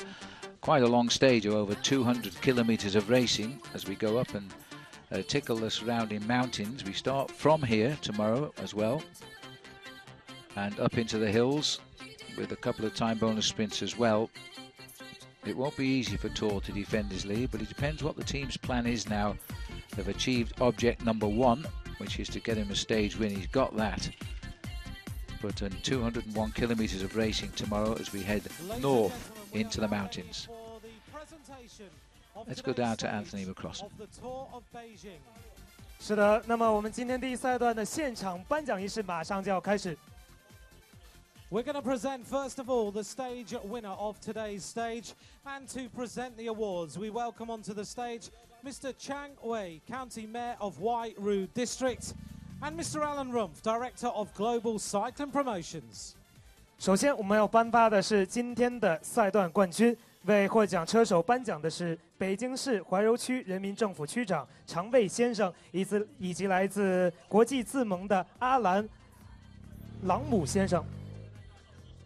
quite a long stage of over 200 kilometers of racing as we go up and tickle the surrounding mountains. We start from here tomorrow as well and up into the hills with a couple of time bonus sprints as well. It won't be easy for Tour to defend his lead, but it depends what the team's plan is now. They've achieved object number 1, which is to get him a stage win. He's got that. But 201 kilometers of racing tomorrow as we head north into the mountains. Let's go down to Anthony McCrossan. 是的，那么我们今天第一赛段的现场颁奖仪式马上就要开始。 We're going to present, first of all, the stage winner of today's stage. And to present the awards, we welcome onto the stage Mr. Chang Wei, County Mayor of Huairou District, and Mr. Alan Rumpf, Director of Global Cycling Promotions. 首先，我们要颁发的是今天的赛段冠军。为获奖车手颁奖的是北京市怀柔区人民政府区长常卫先生，以及来自国际自盟的阿兰·朗姆先生。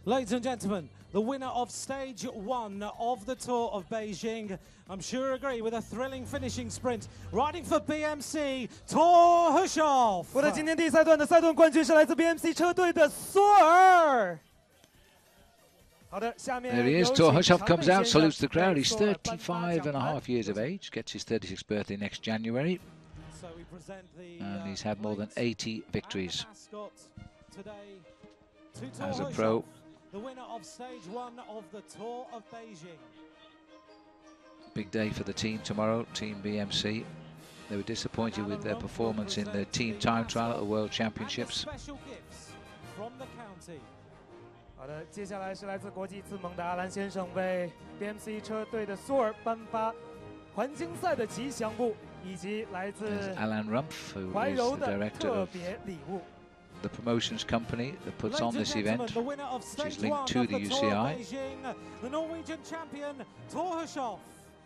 Ladies and gentlemen, the winner of stage 1 of the Tour of Beijing, I'm sure you agree, with a thrilling finishing sprint, riding for BMC, Thor Hushoff. 我的今天第一赛段的赛段冠军是来自 BMC 车队的索尔。好的，下面 There he is. Thor Hushoff comes out, salutes the crowd. He's 35 and a half years of age, gets his 36th birthday next January, So we present the, and he's had more than 80 victories today to as a Thor pro. Hushoff, the winner of stage 1 of the Tour of Beijing. Big day for the team tomorrow, Team BMC. They were disappointed with their performance in the team time trial at the World Championships. Special gifts from the county. 好的，接下来是来自国际自盟的阿兰先生为 BMC 车队的索尔颁发环境赛的吉祥物，以及来自 Alan Rumpf, who 怀 is 柔 the 的 director 特 of 别礼物。 the promotions company that puts on Ladies this and event, gentlemen, the winner of which is stage linked 1 to of the the Tour of UCI. Beijing, the Norwegian champion Thor Hushoff.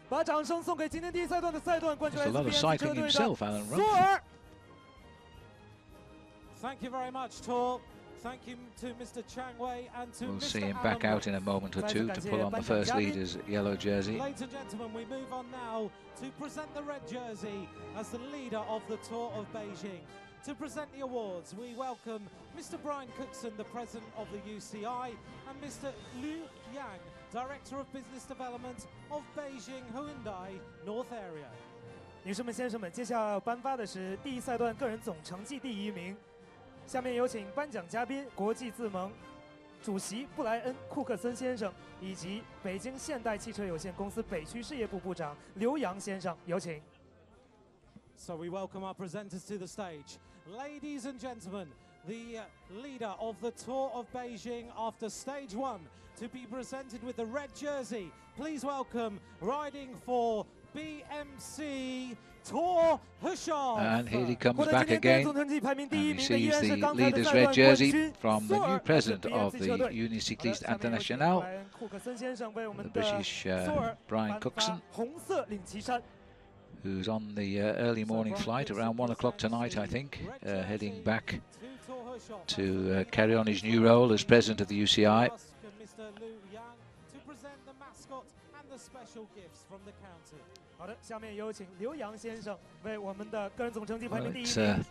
把掌声送给今天第一赛段的赛段冠军， There's 来 a 自 lot of BMC 车 cycling 队的 himself, Alan 索 Rumpf. 尔。 Thank you very much, Thor. Thank you to Mr. Chang Wei and to We'll Mr. see him Alan back out Rumpf. in a moment or two to pull on the first leader's yellow jersey. Ladies and gentlemen, we move on now to present the red jersey as the leader of the Tour of Beijing. To present the awards, we welcome Mr. Brian Cookson, the president of the UCI, and Mr. Liu Yang, Director of Business Development of Beijing Hyundai North Area. 女士们、先生们，接下来要颁发的是第一赛段个人总成绩第1名。下面有请颁奖嘉宾国际自盟主席布莱恩·库克森先生，以及北京现代汽车有限公司北区事业部部长刘洋先生，有请。 So we welcome our presenters to the stage. Ladies and gentlemen, the leader of the Tour of Beijing after stage 1 to be presented with the red jersey. Please welcome, riding for BMC, Thor Hushoff. And here he comes back again, and he sees the leader's red jersey from the new president of the Union Cycliste Internationale, the British Brian Cookson, who's on the early morning flight around 1 o'clock tonight, I think, heading back to carry on his new role as president of the UCI. Mr. Lu Yang to present the mascot and the special gifts from the county. 好的，下面有请刘洋先生为我们的个人总成绩排 Well, 名第一 it's 名。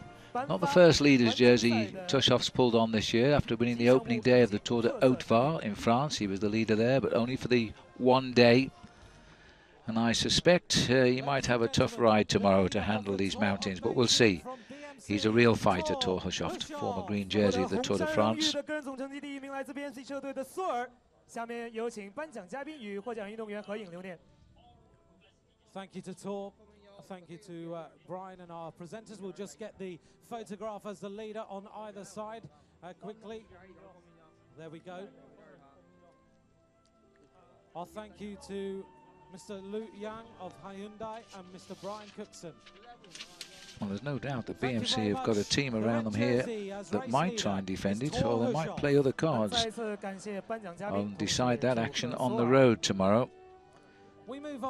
not the first leader's jersey Tushov's pulled on this year. After winning the opening day of the Tour de Haute-Var in France, he was the leader there, but only for the one day. And I suspect he might have a tough ride tomorrow to handle these mountains, but we'll see. He's a real fighter, Tushov's, former green jersey of the Tour de France. 个人总成绩第一名来自 BMC 车队的苏尔。下面有请颁奖嘉宾与获奖运动员合影留念。 Thank you to Tor. Thank you to Brian and our presenters. We'll just get the photograph as the leader on either side quickly. There we go. Our thank you to Mr. Lu Yang of Hyundai and Mr. Brian Cookson. Well, there's no doubt that BMC have got a team around them here that might try and defend it, or they might play other cards and decide that action on the road tomorrow.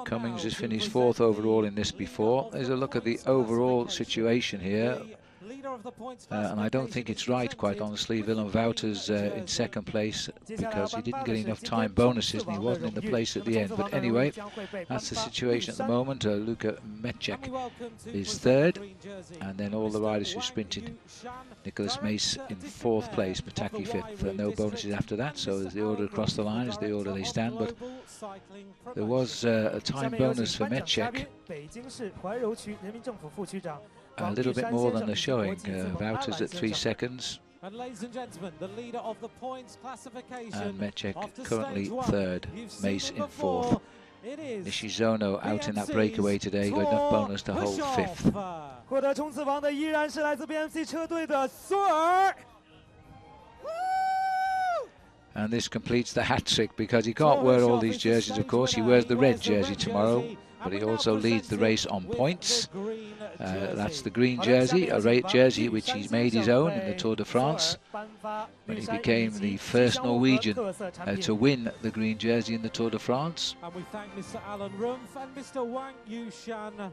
Cummings has finished 4th overall in this before. There's a look at the overall situation here. And I don't think it's right, quite honestly. Willem Wouters in 2nd place because he didn't get enough time bonuses and he wasn't in the place at the end. But anyway, that's the situation at the moment. Luka Mecek is 3rd, and then all the riders who sprinted. Nicholas Mace in 4th place, Pataki 5th. No bonuses after that, so the order across the line is the order they stand. But there was a time bonus for Mecek. A little bit more than they're showing. Wouters at 3 seconds. And ladies and gentlemen, the leader of the points classification. And Mecek currently 3rd, Mace in 4th. Nishizono out in that breakaway today, got enough bonus to hold 5th. 获得冲刺王的依然是来自 BMC 车队的苏尔。 And this completes the hat-trick because he can't wear all these jerseys, of course. He wears the red jersey tomorrow, but he also leads the race on points. That's the green jersey, a red jersey which he's made his own in the Tour de France when he became the first Norwegian to win the green jersey in the Tour de France. And we thank Mr. Alan Rumpf and Mr. Wang Yushan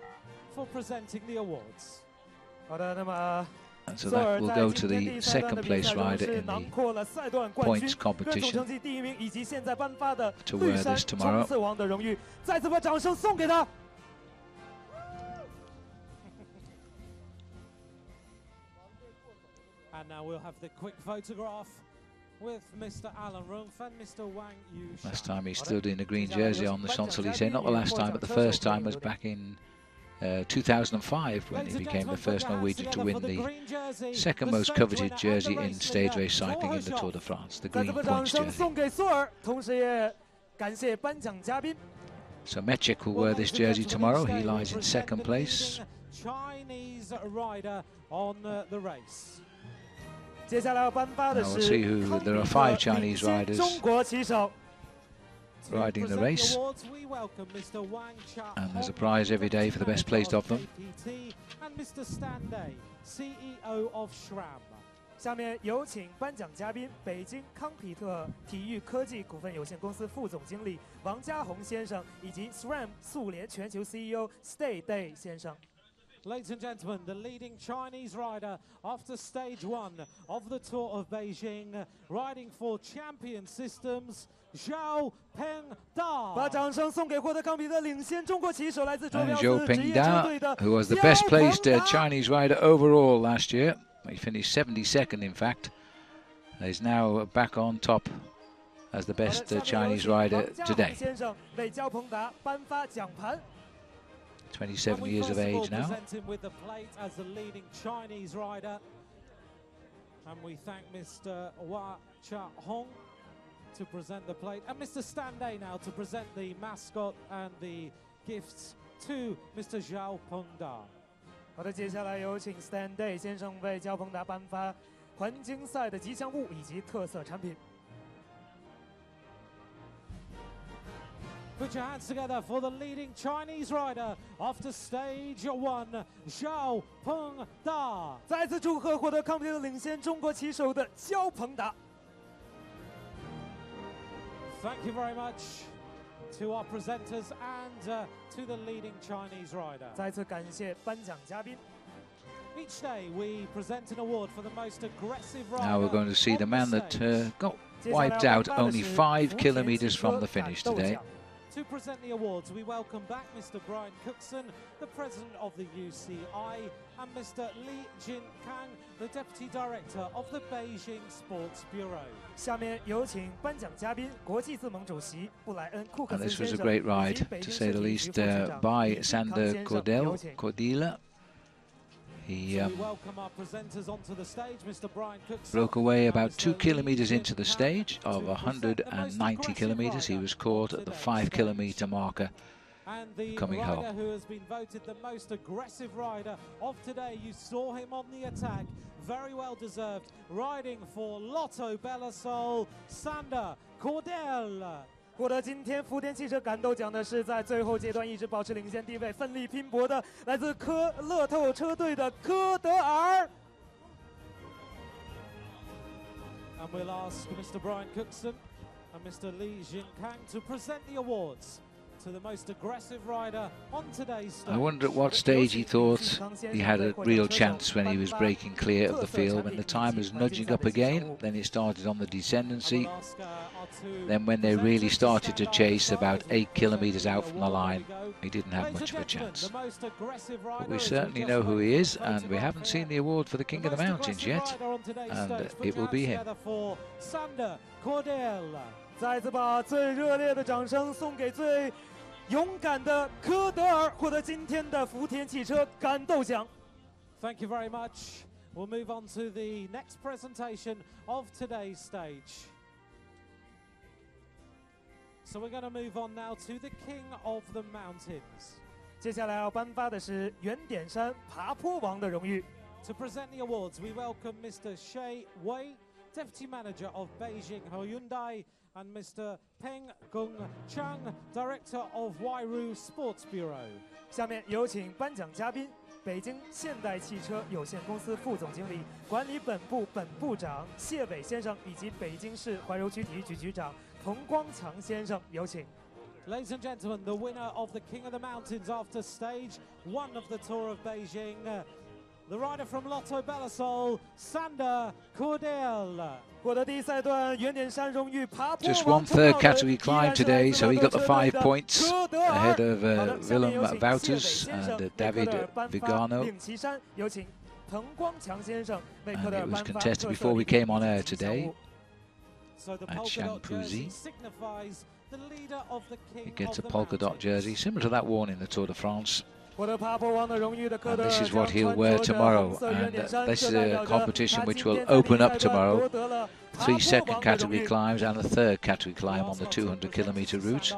for presenting the awards. 好的，那么。 And so that will go to the 2nd place rider in the points competition to wear this tomorrow. And now we'll have the quick photograph with Mr. Alan Rumpf and Mr. Wang Yushan. Last time he stood in a green jersey on the Champs-Élysées, not the last time, but the first time was back in 2005 when he became the first Norwegian to win the 2nd most coveted jersey in stage race cycling in the Tour de France, the green points jersey. So Mecek will wear this jersey tomorrow. He lies in 2nd place. Chinese rider on the race. Now we'll see who. There are 5 Chinese riders riding the race, and there's a prize every day for the best placed of them. And Mr. Standay, CEO of SRAM. 下面有请颁奖嘉宾北京康匹特体育科技股份有限公司副总经理王家宏先生以及 SRAM 速联全球 CEO Stay Day 先生。 Ladies and gentlemen, the leading Chinese rider after stage 1 of the Tour of Beijing, riding for Champion Systems, Zhao Pengda. 把掌声送给获得康匹特领先中国骑手来自卓标 Zhao 斯职业车队的 Pengda, who was the best placed Chinese rider overall last year. He finished 72nd, in fact. Is now back on top as the best Chinese rider today. 先生为焦鹏达颁发奖盘。 27 years of age now. Present him with the plate as the leading Chinese rider. And we thank Mr. Hua Cha Hong to present the plate. And Mr. Standay now to present the mascot and the gifts to Mr. Zhao Pengda. 好的，接下来有请 Standay 先生为焦鹏达颁发环境赛的吉祥物以及特色产品。 Put your hands together for the leading Chinese rider after stage 1, Zhao Pengda. 再次祝贺获得康匹特领先中国骑手的焦鹏达。 Thank you very much to our presenters and to the leading Chinese rider. 再次感谢颁奖嘉宾。 Each day we present an award for the most aggressive rider. Now we're going to see the man that got wiped out only 5 kilometers from the finish today. To present the awards, we welcome back Mr. Brian Cookson, the president of the UCI, and Mr. Li Jinkang, the deputy director of the Beijing Sports Bureau. 下面有请颁奖嘉宾，国际自盟主席布莱恩·库克 And 森 this 先 was a 生 great 以 ride, 及北 to 京 say 市 the 体育 least, 局副市长 by 李康 Sander 先生，有请。 Cordila. He We welcome our presenters onto the stage, Mr. Brian Cookson. broke away about and 2 Mr. kilometers Li into the Jinkang stage to of present the most 190 aggressive kilometers. He rider was caught on at the today's 5 stage. kilometer marker. And the coming rider home. who has been voted the most aggressive rider of today, you saw him on the attack, very well deserved, riding for Lotto Bellassol, Sander Cordel. 获得今天福田汽车感斗奖的是在最后阶段一直保持领先地位、奋力拼搏的来自乐透车队的科德尔。 And we'll ask Mr. Brian Cookson and Mr. Li Jinkang to present the awards to the most aggressive rider on today's stage. I wonder at what stage he thought he had a real chance when he was breaking clear of the field. When the time was nudging up again, then it started on the descendancy. Then when they really started to chase about 8 kilometers out from the line, he didn't have much of a chance. But we certainly know who he is, and we haven't seen the award for the King of the Mountains yet, and it will be him. 再次把最热烈的掌声送给最勇敢的科德尔，获得今天的福田汽车感斗奖。 Thank you very much. We'll move on to the next presentation of today's stage. So we're going to move on now to the King of the Mountains. 接下来要颁发的是原点山爬坡王的荣誉。 To present the awards, we welcome Mr. Shunyi Wei, Deputy Manager of Beijing Hyundai, and Mr. Peng Gung Chang, Director of Huairou Sports Bureau. 下面有请颁奖嘉宾，北京现代汽车有限公司副总经理、管理本部本部长谢伟先生，以及北京市怀柔区体育局局长彭光强先生，有请。 Ladies and gentlemen, the winner of the King of the Mountains after stage 1 of the Tour of Beijing, the rider from Lotto Bellassol, Sander Cordel. 获得第一赛段原点山荣誉爬坡 Just 王 one third category climb today, so he got the 5 points ahead of Willem Wouters and David Vigano. 令旗山有请彭光强先生为科德尔 And it was 颁发 contested 特色 before we 礼品 came on air 吉祥 today 物。So the at polka dot jersey Shanpuzi. signifies the leader of the King He gets a of the polka dot Mountains. jersey, similar to that worn in the Tour de France. 获得爬坡王的荣誉的科 And 德尔 this is what 将 he'll 穿 wear 着的 tomorrow. 红色原点 And 衫 this is 这代 a 表着 competition 他 which 今 will 天在第 open 一 up 赛段 tomorrow. 夺得了爬 3坡 second 王的荣 category 誉。 climbs and a third category climb on the 200 kilometer route.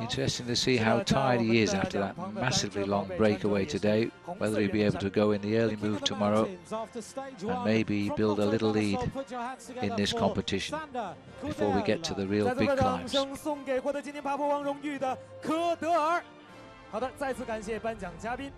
Interesting to see how tired he is after that massively long breakaway today, whether he'll be able to go in the early move tomorrow and maybe build a little lead in this competition before we get to the real 再次 big 把掌 climbs. 声送给获得今天爬坡王荣誉的科德尔。好的，再次感谢颁奖嘉宾。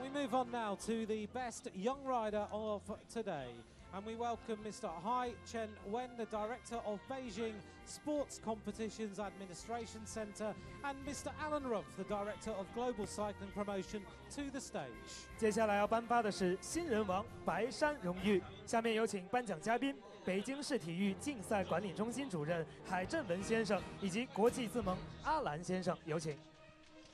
We move on now to the best young rider of today, and we welcome Mr. Hai Chen Wen, the Director of Beijing Sports Competitions Administration Center, and Mr. Alan Rumpf, the Director of Global Cycling Promotion, to the stage. 接下来要颁发的是新人王白山荣誉。下面有请颁奖嘉宾北京市体育竞赛管理中心主任海振文先生以及国际自盟阿兰先生，有请。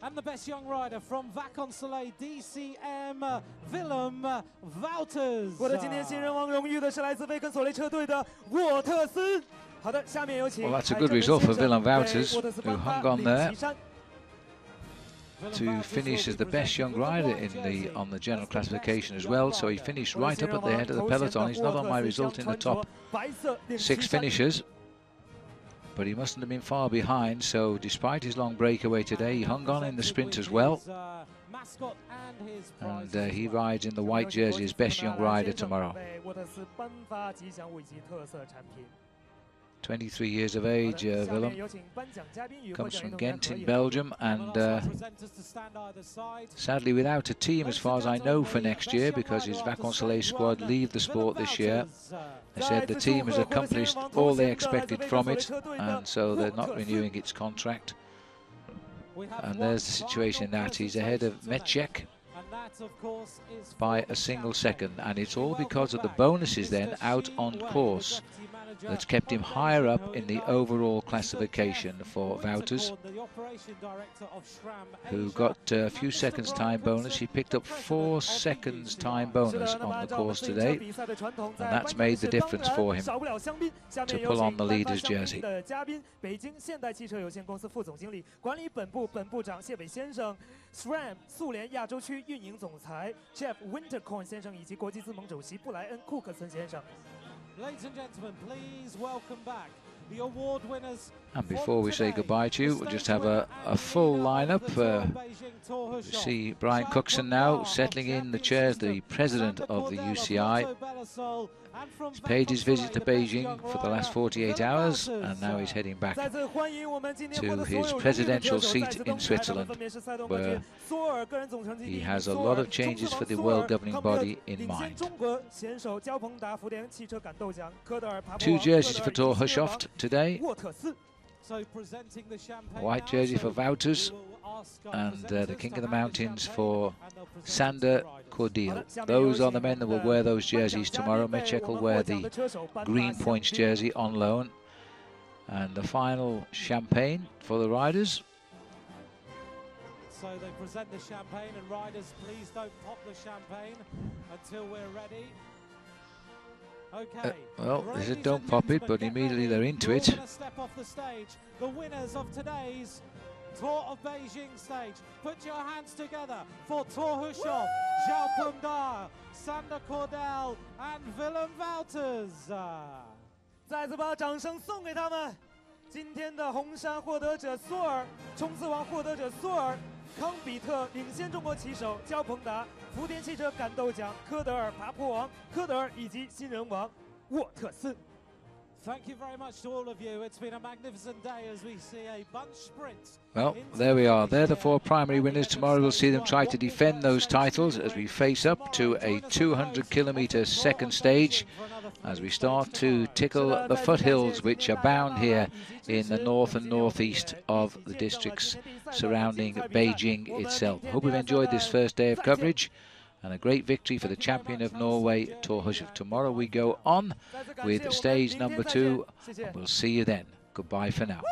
And the best young rider from Vacansoleil DCM, Willem Wouters. 获得今天新人王荣誉的是来自威肯索雷车队的沃特森。好的，下面有请 Well, that's a 海 good 振文 result for 先生 Willem 为 Wouters, 沃特斯 who 颁 hung 发 on 领 there 旗衫。 to finish as the best young rider on the general classification as well. So he finished right up at the head of the peloton. He's not on my result in the top 6 finishers, but he mustn't have been far behind. So despite his long breakaway today, he hung on in the sprint as well. And he rides in the white jersey as best young rider tomorrow. 23 years of age, Willem. Comes from Ghent in Belgium, and sadly without a team as far as I know for next year, because his Vacansoleil squad leave the sport this year. They said the team has accomplished all they expected from it, and so they're not renewing its contract. And there's the situation that he's ahead of Metchek that, of course, is by a single second, and it's all because of the bonuses then out on course that's kept him higher up in the overall classification for Wouters, who got a few seconds time bonus. He picked up 4 seconds time bonus on the course today, and that's made the difference for him to pull on the leader's jersey. SRAM 速联亚洲区运营总裁 Jeff Winterkorn 先生以及国际自盟主席布莱恩·库克森先生。Ladies and gentlemen, please welcome back the award winners. And before we say goodbye to you, we'll just have a full lineup. You see Brian Cookson now settling in the chairs, the president of the UCI. He's paid his visit to Beijing for the last 48 hours, and now he's heading back to his presidential seat in Switzerland, where he has a lot of changes for the world governing body in mind. 2 jerseys for Thor Hushovd today. A white jersey for Wouters, and the King of the Mountains for Sander Cordeel. Those are the men that will wear those jerseys tomorrow. Mechek will wear the green points jersey on loan. And the final champagne for the riders. So they present the champagne, and riders, please don't pop the champagne until we're ready. Okay. Well, they said don't pop it, but immediately they're into it. Step off the stage. The winners of today's Tour of Beijing stage. Put your hands together for Thor Hushovd, Zhao Pengda, Sander Cordeel, and Willem Wouters. 再次把掌声送给他们。今天的红衫获得者索尔，冲刺王获得者索尔，康比特领先中国骑手焦鹏达，福田汽车感斗奖科德尔爬坡王科德尔以及新人王沃特斯。 Thank you very much to all of you. It's been a magnificent day as we see a bunch sprint. Well, there we are. They're the 4 primary winners. Tomorrow we'll see them try to defend those titles as we face up to a 200-kilometre second stage, as we start to tickle the foothills which abound here in the north and northeast of the districts surrounding Beijing itself. Hope you've enjoyed this first day of coverage, and a great victory for the champion of Norway, Thor Hushovd. Tomorrow we go on with stage number 2, and we'll see you then. Goodbye for now.